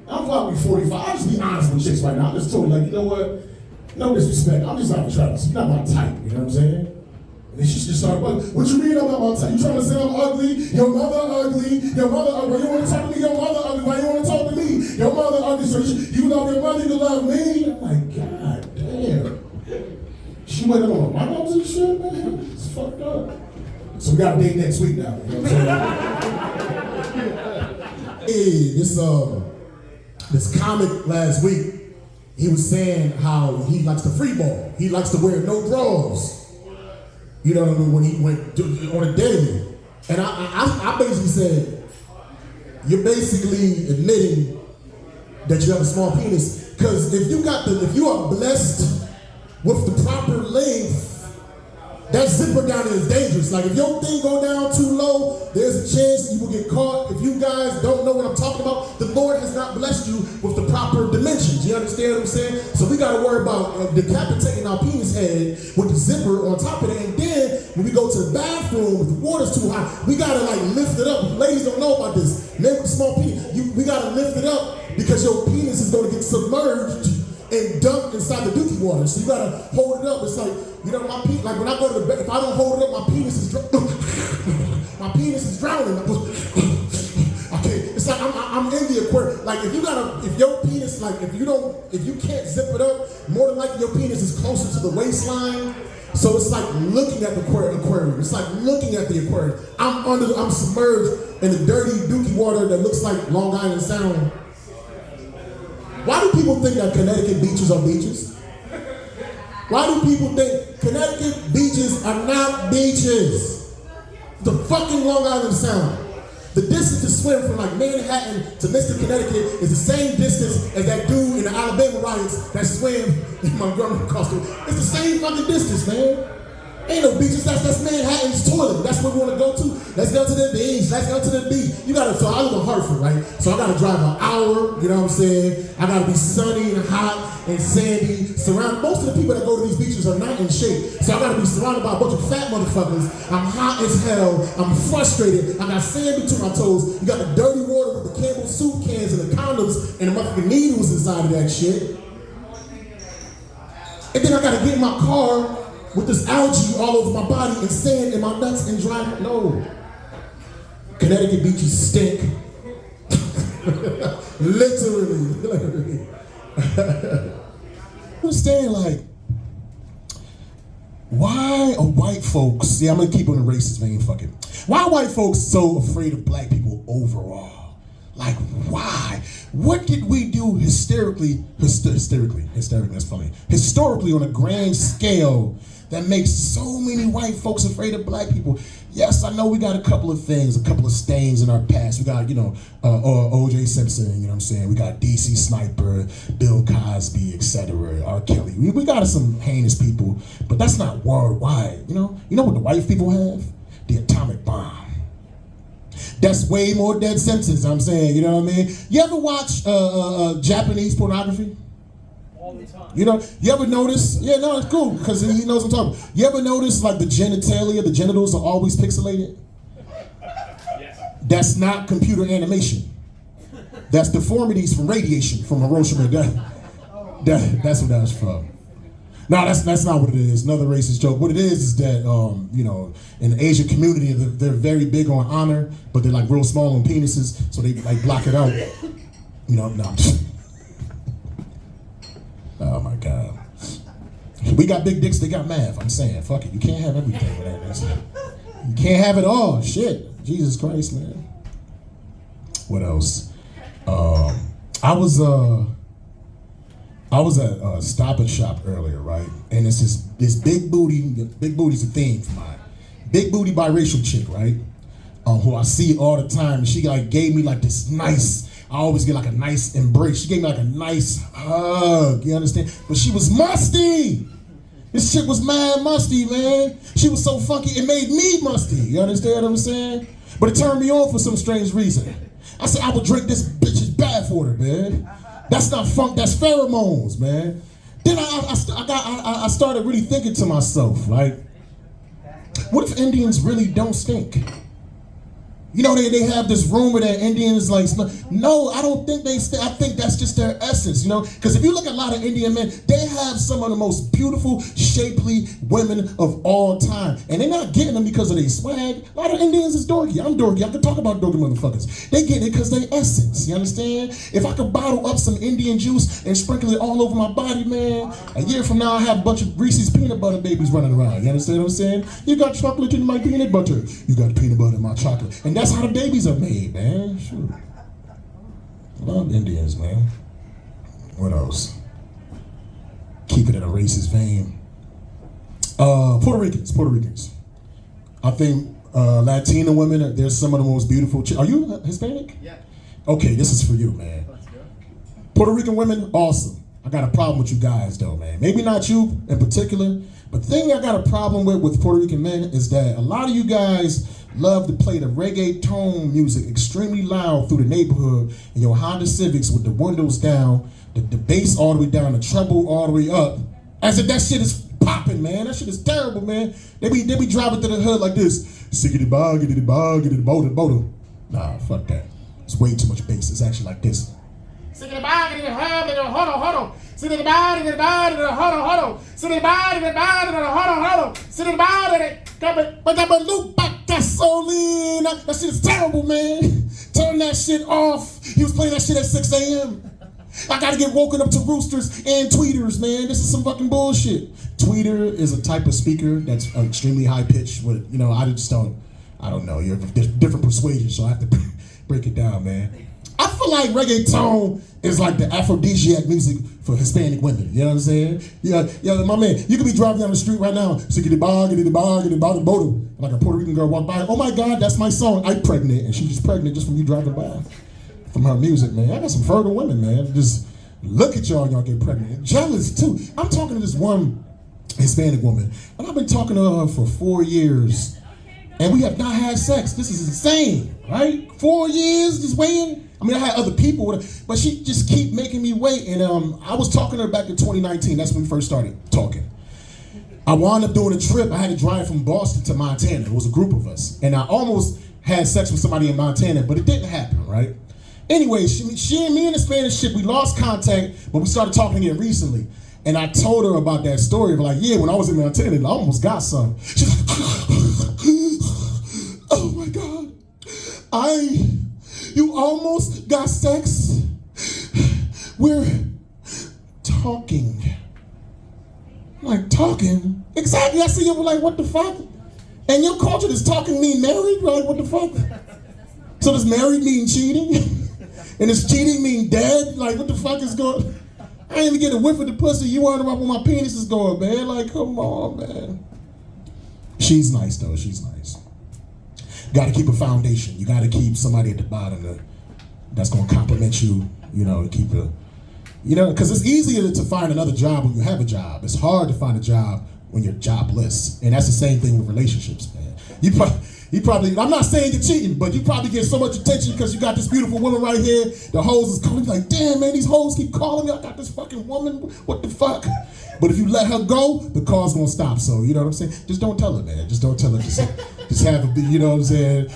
[SPEAKER 4] I'm probably 45. I'll just be honest with chicks right now. I just told her, like, you know what? No disrespect. I'm just not trying to. You're not my type. You know what I'm saying? And then she just started, what you mean I'm not my type? You trying to say I'm ugly? Your mother ugly? Your mother ugly? You want to talk to me? Your mother ugly? Why you want to talk to me? Your mother ugly? So you love your mother, you love me? I'm like, God damn. She went on my mom's and shit, man. It's fucked up. So we got a date next week now. You know what I'm saying? Hey, this comic last week, he was saying how he likes to free ball. He likes to wear no drawers. You know what I mean? When he went on a daily. And I basically said, you're basically admitting that you have a small penis. Because if you are blessed with the proper length, that zipper down is dangerous. Like if your thing go down too low, there's a chance you will get caught. If you guys don't know what I'm talking about, the Lord has not blessed you with the proper dimensions. You understand what I'm saying? So we gotta worry about decapitating our penis head with the zipper on top of it. And then when we go to the bathroom, if the water's too hot, we gotta like lift it up. Ladies don't know about this. Men with small penis, we gotta lift it up because your penis is gonna get submerged and dumped inside the dookie water. So you gotta hold it up. It's like, you know, my penis, like when I go to the bed, if I don't hold it up, my penis is drowning. Okay, It's like I'm in the aquarium. Like if your penis, like if you can't zip it up, more than likely your penis is closer to the waistline. So it's like looking at the aquarium. It's like looking at the aquarium. I'm submerged in the dirty, dookie water that looks like Long Island Sound. Why do people think that Connecticut beaches are beaches? Why do people think Connecticut beaches are not beaches? The fucking Long Island Sound. The distance to swim from like Manhattan to Mystic, Connecticut is the same distance as that dude in the Alabama riots that swam in Montgomery Coastal. It's the same fucking distance, man. Ain't no beaches, that's Manhattan's toilet. That's where we wanna go to. Let's go to the beach, let's go to the beach. So I live in Hartford, right? So I gotta drive an hour, you know what I'm saying? I gotta be sunny and hot and sandy. Most of the people that go to these beaches are not in shape. So I gotta be surrounded by a bunch of fat motherfuckers. I'm hot as hell, I'm frustrated. I got sand between my toes. You got the dirty water with the Campbell soup cans and the condoms and the motherfucking needles inside of that shit. And then I gotta get in my car with this algae all over my body and sand in my nuts and drive. No. Connecticut beaches stink. Literally. I'm saying, like, why are white folks, I'm gonna keep on the racist vein, fuck it. Why are white folks so afraid of black people overall? Like, why? What did we do hysterically, that's funny, historically on a grand scale that makes so many white folks afraid of black people? Yes, I know we got a couple of things, a couple of stains in our past. We got, O.J. Simpson, you know what I'm saying? We got DC Sniper, Bill Cosby, etc., R. Kelly. We got some heinous people, but that's not worldwide, You know what the white people have? The atomic bomb. That's way more dead sentences, I'm saying, you know what I mean? You ever watch Japanese pornography?
[SPEAKER 6] All the time.
[SPEAKER 4] You ever notice? Yeah, no, it's cool, because he knows what I'm talking about. You ever notice, like, the genitals are always pixelated?
[SPEAKER 3] Yes.
[SPEAKER 4] That's not computer animation. That's deformities from radiation from Hiroshima. That's what that's from. No, that's not what it is. Another racist joke. What it is that, in the Asian community, they're very big on honor, but they're like real small on penises, so they like block it out. No. Oh my God. We got big dicks, they got math. I'm saying, fuck it. You can't have everything with that. You can't have it all. Shit. Jesus Christ, man. What else? I was at Stop and Shop earlier, right? And it's this big booty's a theme for mine. Big booty biracial chick, right? Who I see all the time, and she like gave me like this nice, I always get like a nice embrace. She gave me like a nice hug, you understand? But she was musty. This chick was mad musty, man. She was so funky, it made me musty, you understand what I'm saying? But it turned me on for some strange reason. I said, I would drink this bitch's bath water, man. That's not funk, that's pheromones, man. Then I started really thinking to myself, like, what if Indians really don't stink? They have this rumor that Indians like, no, I don't think they stink. I think that's just their essence, Because if you look at a lot of Indian men, they have some of the most beautiful, shapely women of all time. And they're not getting them because of their swag. A lot of Indians is dorky. I'm dorky. I can talk about dorky motherfuckers. They get it because they essence, you understand? If I could bottle up some Indian juice and sprinkle it all over my body, man, a year from now I have a bunch of Reese's peanut butter babies running around. You understand what I'm saying? You got chocolate in my peanut butter. You got peanut butter in my chocolate. And that's how the babies are made, man. Shoot. Love Indians, man. What else? Keep it in a racist vein. Puerto Ricans. I think Latina women, they're some of the most beautiful. Are you Hispanic?
[SPEAKER 6] Yeah.
[SPEAKER 4] Okay, this is for you, man. Puerto Rican women, awesome. I got a problem with you guys, though, man. Maybe not you in particular, but the thing I got a problem with Puerto Rican men is that a lot of you guys love to play the reggaeton music extremely loud through the neighborhood in your Honda Civics with the windows down, the bass all the way down, the treble all the way up. As if that shit is popping, man. That shit is terrible, man. They be driving through the hood like this. Siggity bog, giddity bog, giddity boda. Nah, fuck that. It's way too much bass. It's actually like this. Siggity bog, giddity hub, giddity hodo. Siggity bog, giddity bog, giddity hodo. Siggity bog, giddity bog, giddity hodo. Siggity bog, giddity gasolina. That shit is terrible, man. Turn that shit off. He was playing that shit at 6 a.m. I gotta get woken up to roosters and tweeters, man. This is some fucking bullshit. Tweeter is a type of speaker that's extremely high pitched with, you know, I don't know. You're different persuasions, so I have to break it down, man. I feel like reggaeton is like the aphrodisiac music for Hispanic women. You know what I'm saying? Yeah, my man. You could be driving down the street right now, like a Puerto Rican girl walk by. Oh my God, that's my song. I'm pregnant, and she's just pregnant just from you driving by. From her music, man. I got some fertile women, man. Just look at y'all get pregnant. And jealous too. I'm talking to this one Hispanic woman, and I've been talking to her for 4 years, and we have not had sex. This is insane, right? 4 years just waiting. I mean, I had other people with her, but she just keep making me wait. And I was talking to her back in 2019. That's when we first started talking. I wound up doing a trip. I had to drive from Boston to Montana. It was a group of us, and I almost had sex with somebody in Montana, but it didn't happen, right? Anyway, she and me in the Spanish ship, we lost contact, but we started talking again recently. And I told her about that story, like, yeah, when I was in Montana, I almost got some. She's like, oh my God, you almost got sex? We're talking. Like, talking? Exactly, I see you like, what the fuck? And your culture, does talking mean married? Like, what the fuck? So does married mean cheating? And does cheating mean dead? Like, what the fuck is going on? I ain't even get a whiff of the pussy. You worried about where my penis is going, man. Like, come on, man. She's nice, though. She's nice. You gotta keep a foundation. You gotta keep somebody at the bottom that's gonna compliment you, you know, keep a, you know, because it's easier to find another job when you have a job. It's hard to find a job when you're jobless. And that's the same thing with relationships, man. You probably, I'm not saying you're cheating, but you probably get so much attention because you got this beautiful woman right here. The hoes is calling, like, damn, man, these hoes keep calling me. I got this fucking woman. What the fuck? But if you let her go, the call's gonna stop. So, you know what I'm saying? Just don't tell her, man. Just don't tell her. Just have a, you know what I'm saying?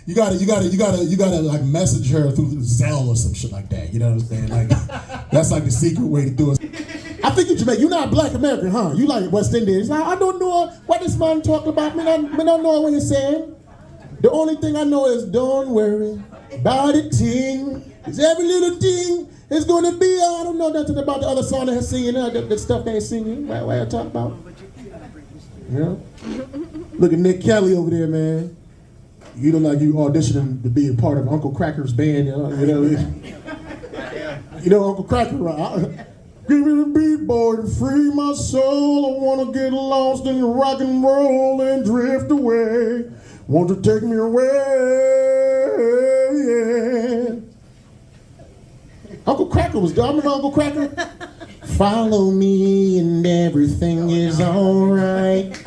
[SPEAKER 4] You gotta like message her through Zelle or some shit like that. You know what I'm saying? Like, that's like the secret way to do it. I think you're Jamaican. You're not Black American, huh? You like West Indians. Like, I don't know what this man talking about. I don't know what he's saying. The only thing I know is don't worry about a thing. Cause every little thing is gonna be, I don't know nothing about the other song they're singing, the stuff they're singing. What I talk about? Yeah. Look at Nick Kelly over there, man. You look like you auditioning to be a part of Uncle Cracker's band. You know Uncle Cracker, right? Give me the beat, boy, to free my soul. I wanna get lost in your rock and roll and drift away. Won't you take me away? Yeah. Uncle Cracker was done. Remember Uncle Cracker? Follow me and everything is alright.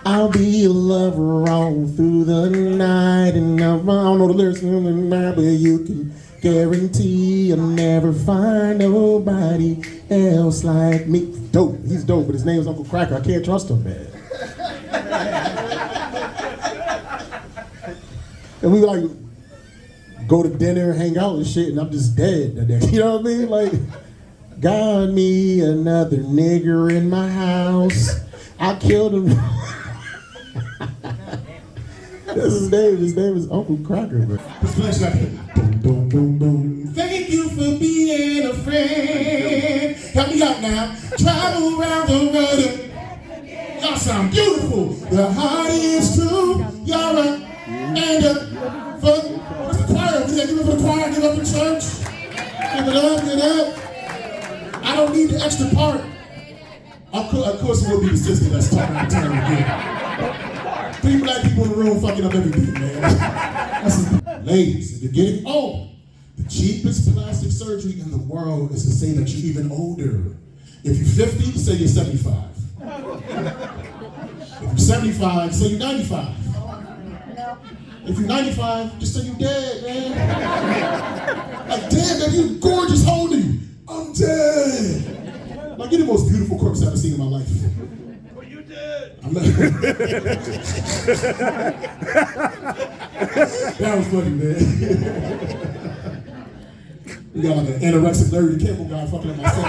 [SPEAKER 4] I'll be your lover all through the night. And I don't know the lyrics in the night, but you can guarantee you'll never find nobody else like me. Dope. He's dope, but his name is Uncle Cracker. I can't trust him, man. And we like go to dinner, hang out and shit, and I'm just dead. You know what I mean? Like, got me another nigger in my house. I killed him. That's his name. His name is Uncle Cracker, bro. This place like boom, boom, boom, boom. Thank you for being a friend. Help me out now. Travel around the world. Y'all sound beautiful. The heart is true. Y'all right. And for the choir, we give it for the choir, give it up for church. Give it up, give it up. I don't need the extra part. Of course, it will be the sister that's talking out time again. 3 Black people in the room fucking up everything, man. Ladies, if you're getting old, the cheapest plastic surgery in the world is to say that you're even older. If you're 50, say you're 75. If you're 75, say you're 95. If you're 95, just say you're dead, man. Like, damn, man, you gorgeous holding. I'm dead. Like, you're the most beautiful corpse I've ever seen in my life.
[SPEAKER 3] Well, you did.
[SPEAKER 4] I'm not. That was funny, man. We got like an anorexic Larry the Cable Guy fucking up my son.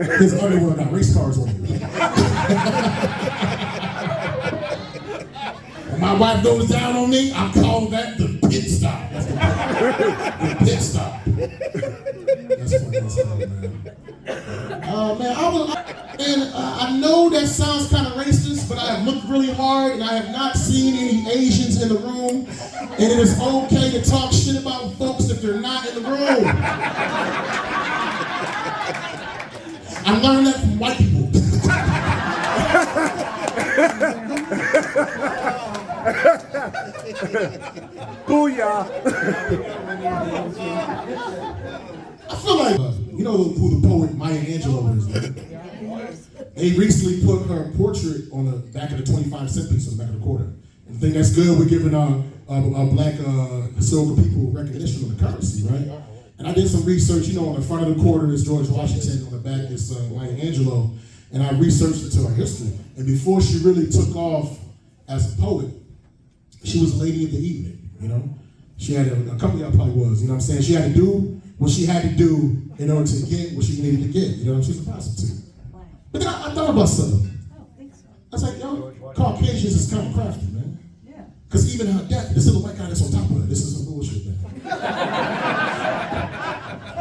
[SPEAKER 4] His underwear got race cars on it. When my wife goes down on me, I call that the pit stop. That's the pit stop. That's what that's called, man. I know that sounds kind of racist, but I have looked really hard and I have not seen any Asians in the room. And it is okay to talk shit about folks if they're not in the room. I learned that from white people.
[SPEAKER 9] Booyah!
[SPEAKER 4] I feel like, you know who the poet Maya Angelou is, right? They recently put her portrait on the back of the 25-cent piece on the back of the quarter. And I think that's good. We're giving black historical people recognition on the currency, right? And I did some research, you know, on the front of the quarter is George Washington, on the back is Maya Angelou, and I researched into her history. And before she really took off as a poet, she was a lady of the evening, you know? She had a company, I probably was, you know what I'm saying? She had to do what she had to do in order to get what she needed to get, you know? She was a prostitute. But then I thought about something. I was like, yo, Caucasians is kind of crafty, man. Yeah. Because even her death, this little white guy that's on top of her, this is some bullshit, man.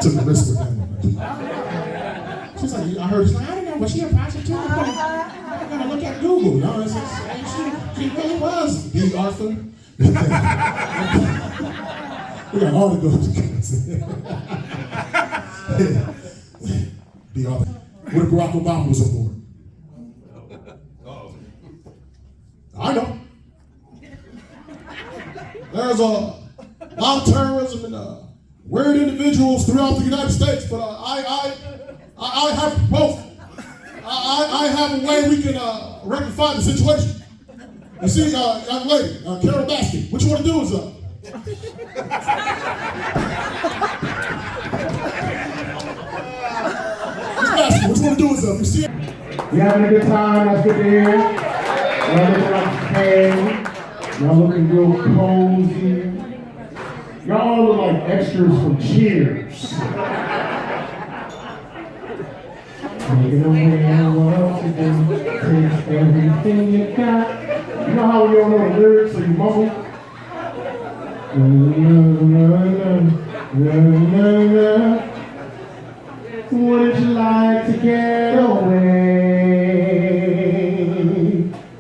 [SPEAKER 4] Took a risk with that one, man. She's like, I heard, she's like, I don't know, was she a prostitute? I'm gonna look at Google. No, it's she really was. B. Arthur. We got all the ghosts. B. Arthur. What if Barack Obama was on board? I know. There's a lot of terrorism and weird individuals throughout the United States, but I have both. I have a way we can rectify the situation. You see, young lady, Carol Baskin, what you want to do is what you want to do is you see.
[SPEAKER 1] You having a good time? That's good to hear. Y'all looking like pain. Y'all looking real cozy. Y'all look like extras from Cheers. Taking away the world to do, takes everything you got. You know how we don't know the lyrics, so you mumble? Would you like to get away?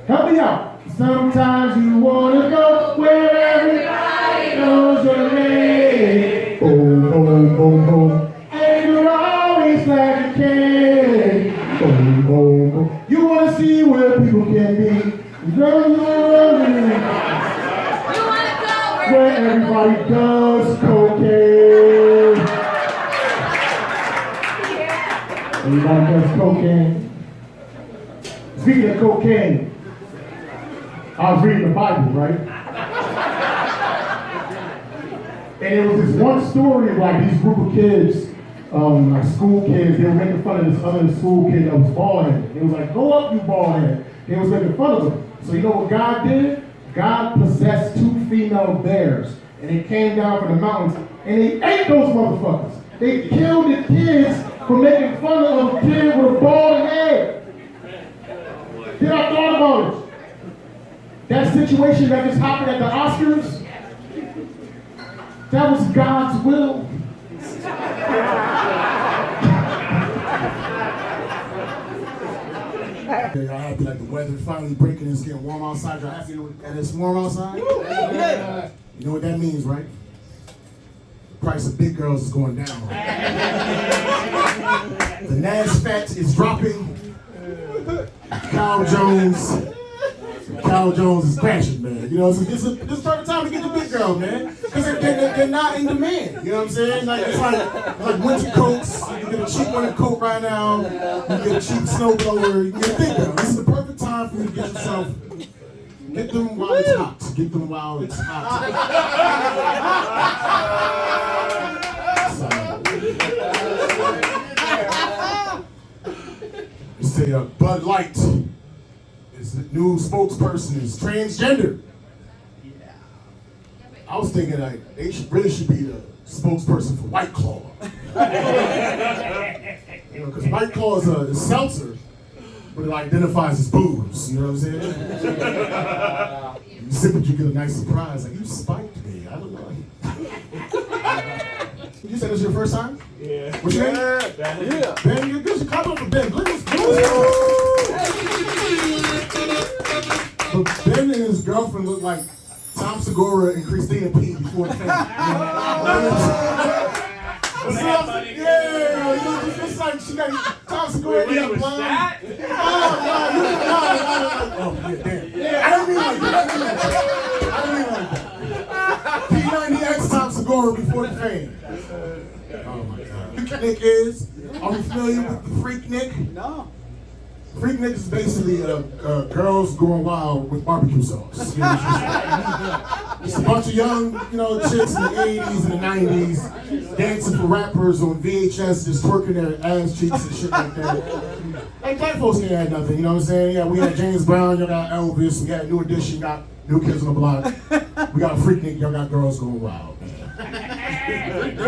[SPEAKER 1] Help me out. Sometimes you wanna go where everybody knows your name. Boom, boom, boom, boom. And you're always glad you can. Boom, boom, boom. You wanna see where people can be. You wanna go where everybody does cocaine. Everybody does cocaine. Speaking of cocaine, I was reading the Bible, right? And it was this one story of like these group of kids, like school kids, they were making fun of this other school kid that was bald-headed. They was like, go up, you bald-head. They was making fun of him. So you know what God did? God possessed 2 female bears, and they came down from the mountains, and they ate those motherfuckers. They killed the kids for making fun of a kid with a bald head. Then I thought about it. That situation that just happened at the Oscars, that was God's will. Y'all happy like the weather finally breaking and it's getting warm outside? Y'all happy that it's warm outside? Yeah. You know what that means, right? The price of big girls is going down. The NASDAQ is dropping. Cal Jones is crashing, man. You know, so this is perfect time to get the big girl, man. Because they're not in demand. You know what I'm saying? Like it's like winter coats. You can get a cheap winter coat right now. You can get a cheap snowblower. You can get a big girl. This is the perfect time for you to get yourself. Get them while it's hot. Get them while it's hot. You say Bud Light. The new spokesperson is transgender. Yeah. I was thinking like they really should be the spokesperson for White Claw. You know what Because White Claw is a seltzer, but it identifies as booze. You know what I'm saying? You sip it, you get a nice surprise. Like, you spiked me. I don't know. You said this is your first time?
[SPEAKER 9] Yeah.
[SPEAKER 1] What's your name?
[SPEAKER 9] Ben. Yeah.
[SPEAKER 1] Ben, you're good. Clap up for Ben. Look at this. But Ben and his girlfriend look like Tom Segura and Christina P. before the family. What's up, buddy? Yeah, it's just like she got Tom Segura.
[SPEAKER 3] Wait, was that?
[SPEAKER 1] Oh, yeah, damn. I don't mean like that. I don't mean like that. P90X Tom Segura before the fame. Oh my God. Freaknik is. Are we familiar with the Freaknik?
[SPEAKER 9] No.
[SPEAKER 1] Freaknik is basically girls going wild with barbecue sauce. You know, it's a bunch of young, chicks in the 80s and the 90s dancing for rappers on VHS, just twerking their ass cheeks and shit like that. Like, black folks ain't had nothing, you know what I'm saying? Yeah, we had James Brown, y'all got Elvis, we got New Edition, got New Kids on the Block. We got Freaknik, y'all got Girls Going Wild, man.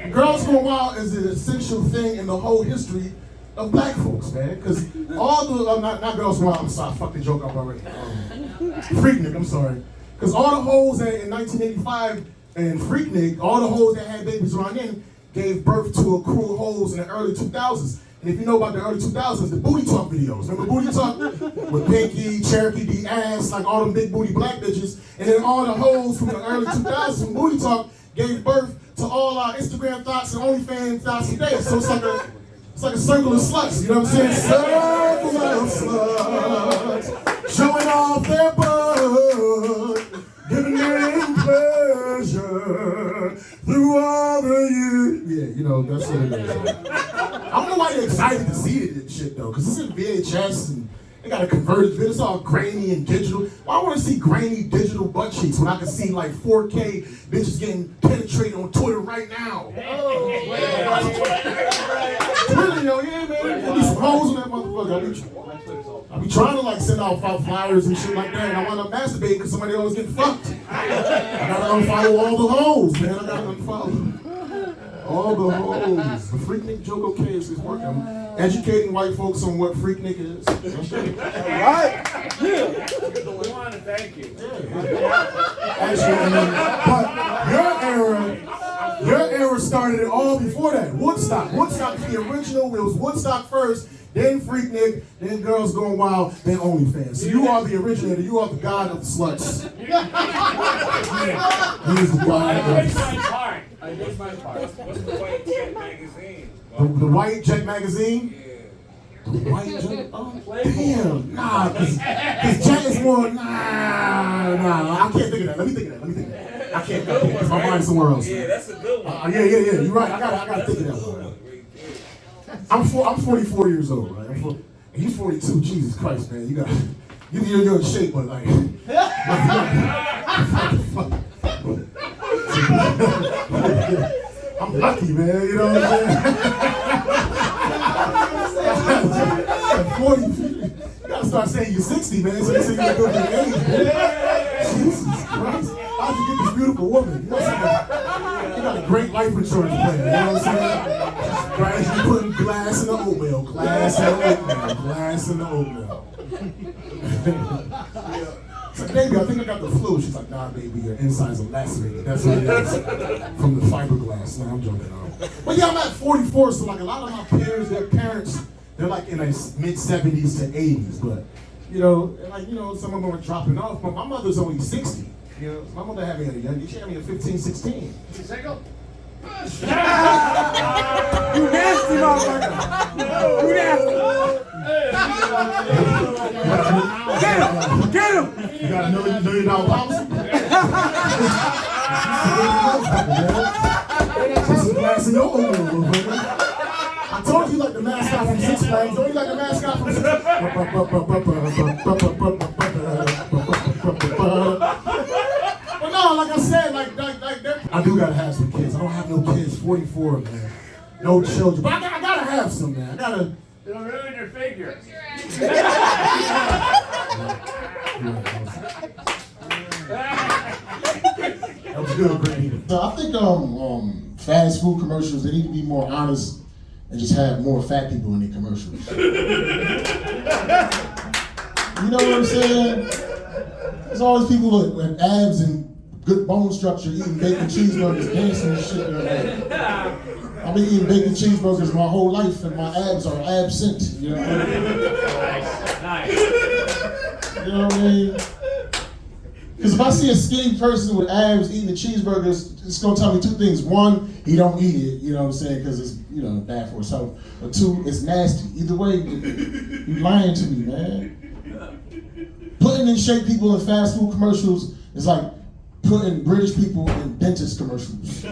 [SPEAKER 1] Girls Going Wild is an essential thing in the whole history of black folks, man, because all the, not Girls Going Wild, I'm sorry, fuck the joke up already. Freaknik, I'm sorry. Because all the hoes that in 1985 and Freaknik, all the hoes that had babies around then gave birth to a crew of hoes in the early 2000s. And if you know about the early 2000s, the Booty Talk videos. Remember Booty Talk? With Pinky, Cherokee D Ass, like all them big booty black bitches. And then all the hoes from the early 2000s from Booty Talk gave birth to all our Instagram thoughts and OnlyFans thoughts today. So it's like a circle of sluts, you know what I'm saying? Circle of sluts, showing off their butt, giving them pleasure through all the years. Yeah, that's what it is. I don't know why you're excited to see this shit though, because it's in VHS and they got a converted video. It's all grainy and digital. Why I want to see grainy digital butt cheeks when I can see like 4K bitches getting penetrated on Twitter right now? Twitter, yeah, man. At least hoes on that motherfucker. I be trying to like send out flyers and shit like that, and I want to masturbate because somebody always get fucked. I gotta unfollow all the hoes, man. I gotta unfollow all the hoes. The Freaknik joke, okay, is working. I'm educating white folks on what Freaknik is.
[SPEAKER 9] Right? Yeah.
[SPEAKER 3] We want to thank you.
[SPEAKER 1] Actually, but your era started it all before that. Woodstock is the original. It was Woodstock first, then Freaknik, then Girls Going Wild, then OnlyFans. So you are the originator. You are the god of the sluts. He is the god of the sluts.
[SPEAKER 3] I did my part. What's the White Jet magazine?
[SPEAKER 1] The White Jet magazine?
[SPEAKER 3] Yeah.
[SPEAKER 1] The White Jet? Oh, damn. Nah, because Jet is more, nah. I can't think of that. Let me think of that. I can't, because my mind's somewhere else.
[SPEAKER 3] Yeah, that's a good one.
[SPEAKER 1] Yeah. You're right. I gotta think of that one. I'm 44 years old, right? And he's 42. Jesus Christ, man. You're in shape, but like. I'm lucky, man. You know what I'm saying? 40. You gotta start saying you're 60, man. So you say you're good at age, man. Jesus Christ. How'd you get this beautiful woman? You got a great life insurance plan. You know what I'm saying? Gradually putting glass in the oatmeal. Glass in the oatmeal. It's like, baby, I think I got the flu. She's like, nah, baby, your insides are lacerated. That's what it is. From the fiberglass. No, I'm joking. But yeah, I'm at 44, so like a lot of my peers, their parents, they're like in their mid-70s to 80s. But, some of them are dropping off. But my mother's only 60. My mother had me at a young age. She had me at 15, 16.
[SPEAKER 3] Single?
[SPEAKER 9] You nasty motherfucker. You nasty. Get him.
[SPEAKER 1] You got $1 million policy? Put some glass in your oatmeal, motherfucker. I told you like the mascot from Six Flags. Don't you like the mascot from Six Flags? But no, like I said, like I do gotta have some kids. I don't have no kids. 44, man. No children. But I gotta have some, man.
[SPEAKER 3] It'll ruin your figure.
[SPEAKER 1] That was good, Brady. So I think fast food commercials, they need to be more honest
[SPEAKER 4] and just have more fat people in their commercials. You know what I'm saying? There's always people with abs and good bone structure eating bacon cheeseburgers, dancing and shit. I've been eating bacon cheeseburgers my whole life, and my abs are absent. You know what I mean?
[SPEAKER 3] Nice.
[SPEAKER 4] You know what I mean? Because if I see a skinny person with abs eating the cheeseburgers, it's gonna tell me two things. One, he don't eat it, you know what I'm saying, because it's bad for his health. Or two, it's nasty. Either way, you lying to me, man. Putting in shape people in fast food commercials is like putting British people in dentist commercials.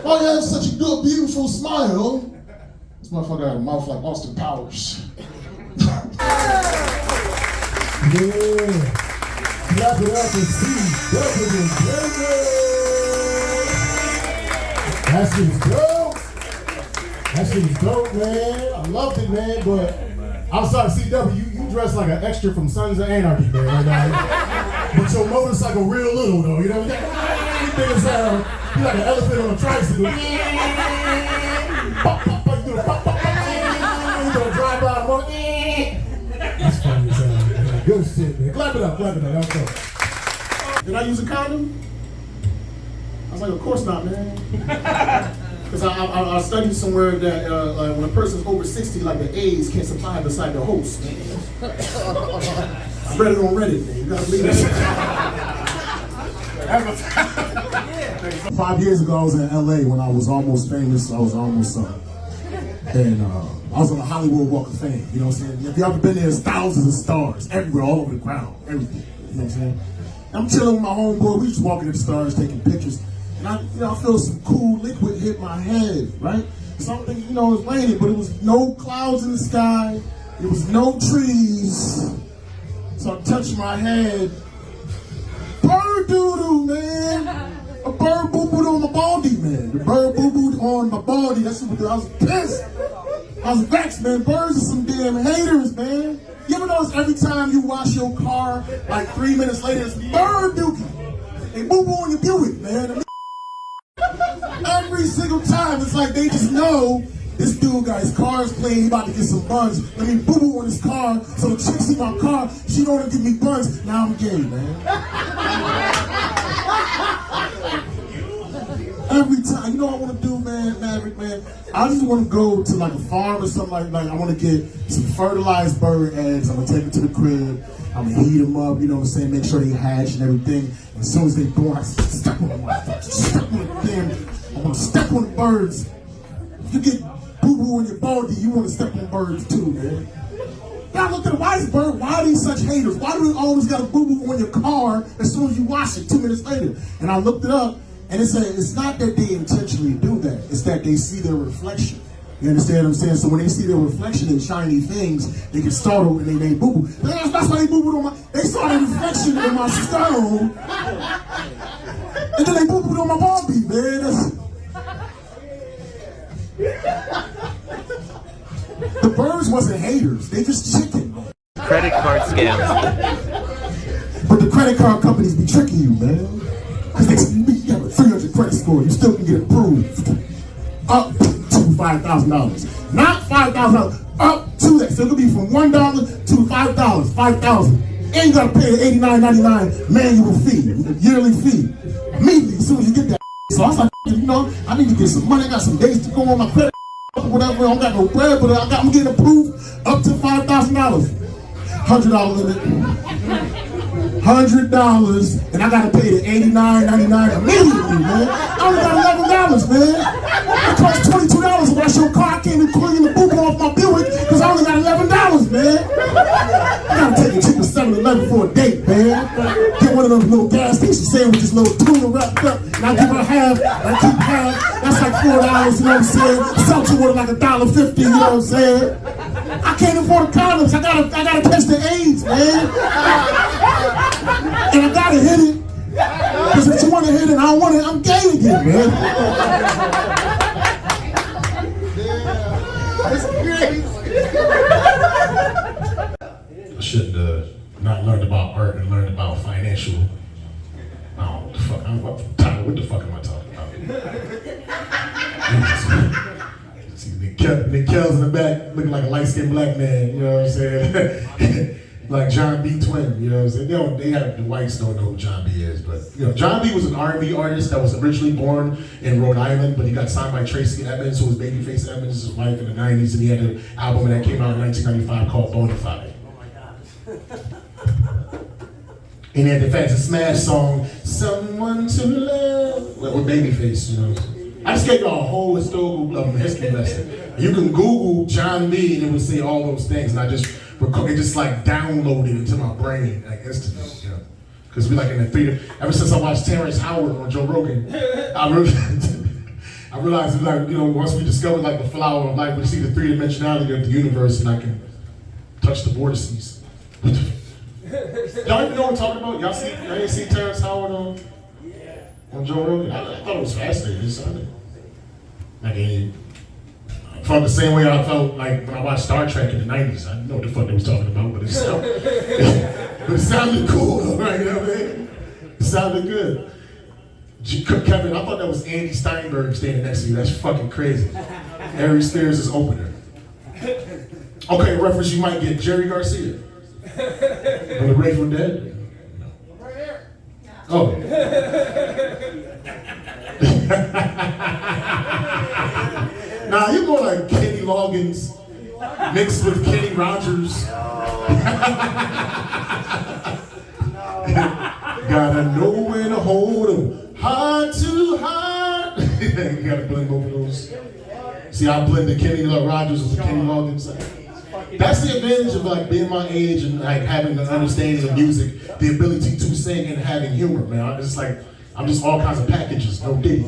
[SPEAKER 4] Oh, you have such a good, beautiful smile. This motherfucker got a mouth like Austin Powers.
[SPEAKER 1] Yeah. Clap it up and see. That shit was dope. That shit was dope, man. I loved it, man. But outside of CW, you dress like an extra from Sons of Anarchy, man, right now. But your motorcycle real little, though. You know what I'm saying? You think it's you like an elephant on a tricycle. Pop, pop, pop, you do a pop, pop, pop. You do a drive-by motor. That's funny as hell, man. Good shit, man. Clap it up, clap it up. That's dope. Did I use a condom? I was like, of course not, man. Because I studied somewhere that like when a person's over 60, like the A's can't supply beside the host. I read it on Reddit, man. You gotta believe that. 5 years ago, I was in LA when I was almost famous. I was almost something. And I was on the Hollywood Walk of Fame. You know what I'm saying? If you ever been there, there's thousands of stars everywhere, all over the ground, everything. You know what I'm saying? I'm chilling with my homeboy. We just walking at the stars, taking pictures. And I feel some cool liquid hit my head, right? Something, it was raining, but it was no clouds in the sky. There was no trees. So I touched my head. Bird doo-doo, man. A bird boo-booed on my baldy, man. The bird boo-booed on my baldy. That's what I was pissed. I was vexed, man. Birds are some damn haters, man. You ever notice every time you wash your car, like 3 minutes later, it's bird dookie. They boo-boo on your Buick, man. Every single time, it's like they just know this dude got his car's clean, he about to get some buns. Let me boo-boo on his car, so the chick see my car, she don't want to give me buns. Now I'm gay, man. Every time, you know what I want to do, man, Maverick, man? I just want to go to like a farm or something like I want to get some fertilized bird eggs. I'm going to take them to the crib. I'm going to heat them up, you know what I'm saying? Make sure they hatch and everything. And as soon as they born, I step on them. I'm going to step on the birds. If you get boo-boo on your baldy, you want to step on birds too, man. Now look at the wise bird. Why are these such haters? Why do we always got a boo-boo on your car as soon as you wash it 2 minutes later? And I looked it up. And it's not that they intentionally do that. It's that they see their reflection. You understand what I'm saying? So when they see their reflection in shiny things, they get startled and they boo-boo. That's why they boo-booed on my... They saw their reflection in my stone. And then they boo-booed on my baldy, man. The birds wasn't haters. They just chicken, man.
[SPEAKER 10] Credit card scams.
[SPEAKER 4] But the credit card companies be tricking you, man. Because you have a 300 credit score, you still can get approved. Up to $5,000. Not $5,000, up to that. So it could be from $1 to $5,000, $5,000. And you gotta pay the $89.99 manual fee, yearly fee. Immediately, as soon as you get that. So I was like, I need to get some money, I got some days to go on my credit, whatever, I don't got no bread, but I'm getting approved up to $5,000. $100 limit. $100, and I gotta pay the $89.99 immediately, man. I only got $11, man. It costs $22 to wash your car. I can't even clean the boo-boo off my Buick because I only got $11, man. I gotta take a trip to 7-Eleven for a date, man. Get one of those little gas station sandwiches, little tuna wrapped up, and I give her half, I keep half. That's like $4, you know what I'm saying? Seltzer water like $1.50, you know what I'm saying? I can't afford the condoms. I gotta catch the AIDS, man. And I gotta hit it. Because if you wanna hit it, I don't want it, I'm gay again, man. That's crazy.
[SPEAKER 1] I should not learned about art and learned about financial. What the fuck am I talking about? Nick Kells in the back looking like a light-skinned black man, you know what I'm saying? Like John B. Twin, you know what I'm saying? The whites don't know who John B. is, but you know, John B. was an R&B artist that was originally born in Rhode Island, but he got signed by Tracy Evans, who was Babyface Evans' wife in the 90s, and he had an album that came out in 1995 called Bonafide. And he had the Fancy Smash song, Someone to Love, with Babyface, you know. I just gave y'all a whole historical history lesson. You can Google John B. and it will say all those things, and I just it just like downloaded into my brain like instantly, you know. Because we like in the theater. Ever since I watched Terrence Howard on Joe Rogan, I realized like, you know, once we discovered like the flower of life, we see the three-dimensionality of the universe, and I can touch the vortices. Y'all even know what I'm talking about? Y'all ain't see Terrence Howard on Joe Rogan? I thought it was fascinating. Like, I felt the same way I felt like when I watched Star Trek in the 90s. I didn't know what the fuck they was talking about, but it sounded cool, right? You know what I mean? It sounded good. Kevin, I thought that was Andy Steinberg standing next to you. That's fucking crazy. Harry Spears is opener. Okay, reference you might get, Jerry Garcia. From the Grateful Dead?
[SPEAKER 5] Right here.
[SPEAKER 1] Oh. Nah, you're more like Kenny Loggins mixed with Kenny Rogers. Gotta know when to hold 'em. Hard to hard. You gotta blend both of those. See, I blended Kenny Rogers with Kenny Loggins. That's the advantage of like being my age and like having an understanding of music, the ability to sing and having humor, man. I'm just all kinds of packages, no Diddy.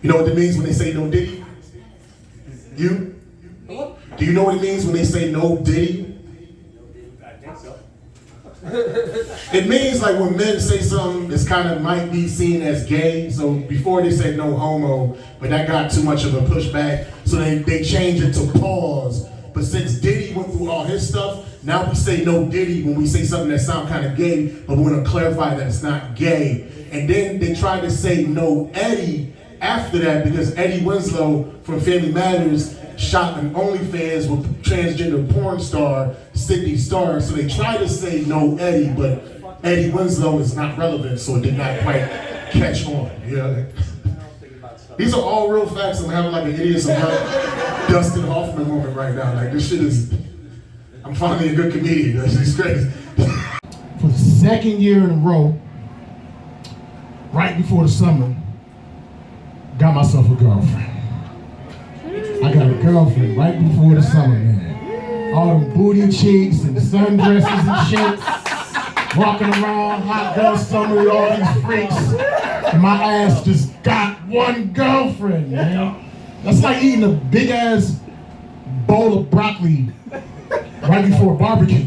[SPEAKER 1] You know what it means when they say no Diddy? You? Do you know what it means when they say no Diddy?
[SPEAKER 6] I think so.
[SPEAKER 1] It means like when men say something that's kind of might be seen as gay. So before they said no homo, but that got too much of a pushback. So they changed it to pause. But since Diddy went through all his stuff, now we say no Diddy when we say something that sounds kind of gay, but we want to clarify that it's not gay. And then they tried to say no Eddie after that because Eddie Winslow from Family Matters shot an OnlyFans with transgender porn star Sydney Starr. So they tried to say no Eddie, but Eddie Winslow is not relevant, so it did not quite catch on. You know? These are all real facts. I'm having like an idiot Dustin Hoffman moment right now. Like this shit is, I'm finally a good comedian. This is crazy.
[SPEAKER 4] For the second year in a row, right before the summer, got myself a girlfriend. I got a girlfriend right before the summer, man. All them booty cheeks and sundresses and shit. Walking around, hot girl summer with all these freaks. And my ass just got one girlfriend, man. That's like eating a big ass bowl of broccoli right before a barbecue.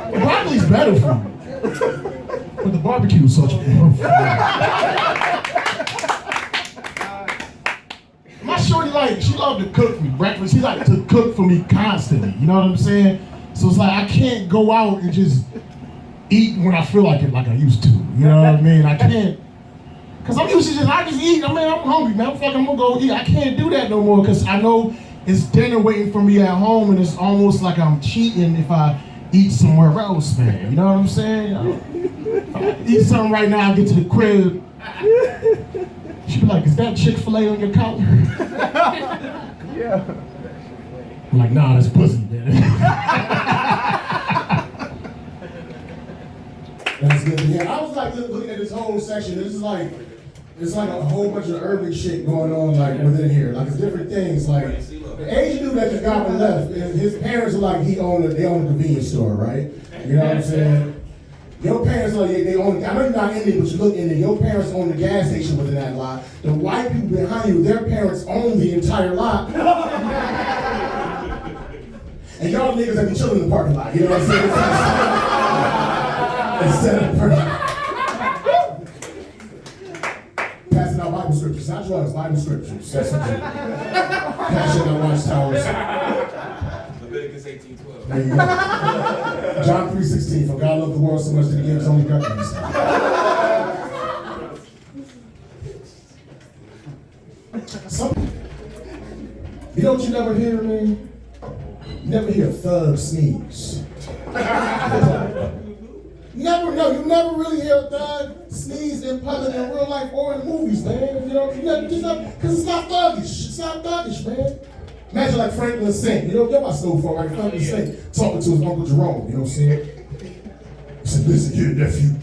[SPEAKER 4] The broccoli's better for you. But the barbecue is such a my shorty, like, she loved to cook me breakfast. She liked to cook for me constantly, you know what I'm saying? So it's like, I can't go out and just eat when I feel like it like I used to, you know what I mean? I can't, cause I'm used to I just eat, I'm hungry, man, I'm gonna go eat. I can't do that no more, cause I know it's dinner waiting for me at home, and it's almost like I'm cheating if I eat somewhere else, man, you know what I'm saying? If I eat something right now, I get to the crib, she be like, is that Chick-fil-A on your counter?
[SPEAKER 9] Yeah.
[SPEAKER 4] I'm like, nah, that's pussy, man.
[SPEAKER 1] That's good. Yeah, I was like looking at this whole section. This is like, it's like a whole bunch of urban shit going on like within here. Like it's different things. Like the Asian dude that just got one left, his parents are like they own a convenience store, right? You know what I'm saying? Your parents are they own. I know you're not in there, but you look in there. Your parents own the gas station within that lot. The white people behind you, their parents own the entire lot. And y'all niggas that be chilling in the parking lot. You know what I'm saying? Instead of passing out Bible scriptures, not drugs, Bible scriptures. That's what you passing out watchtowers.
[SPEAKER 6] Leviticus 18:12.
[SPEAKER 1] There you go. John 3:16. For God loved the world so much that he gave his only begotten Son.
[SPEAKER 4] You know what you never hear, man? You never hear a thug sneeze. You never really hear a thug sneeze in public in real life or in movies, man. You know, because it's not thuggish. It's not thuggish, man. Imagine like Franklin Saint, you know, get my soul for right? Franklin Saint talking to his Uncle Jerome, you know what I'm saying? He said, listen here, nephew.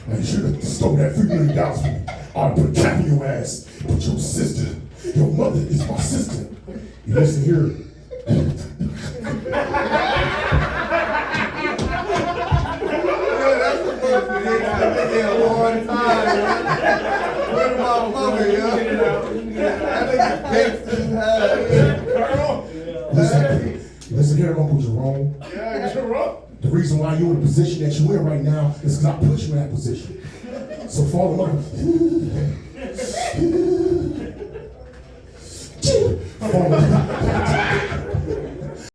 [SPEAKER 4] Now you should have stole that $3 million from me. I'll put a cap in your ass. But your sister, your mother is my sister. You listen here. Listen here, Uncle Jerome.
[SPEAKER 1] Yeah, Jerome.
[SPEAKER 4] The reason why you're in the position that you're in right now is because I put you in that position. So fall in love. Fall in love.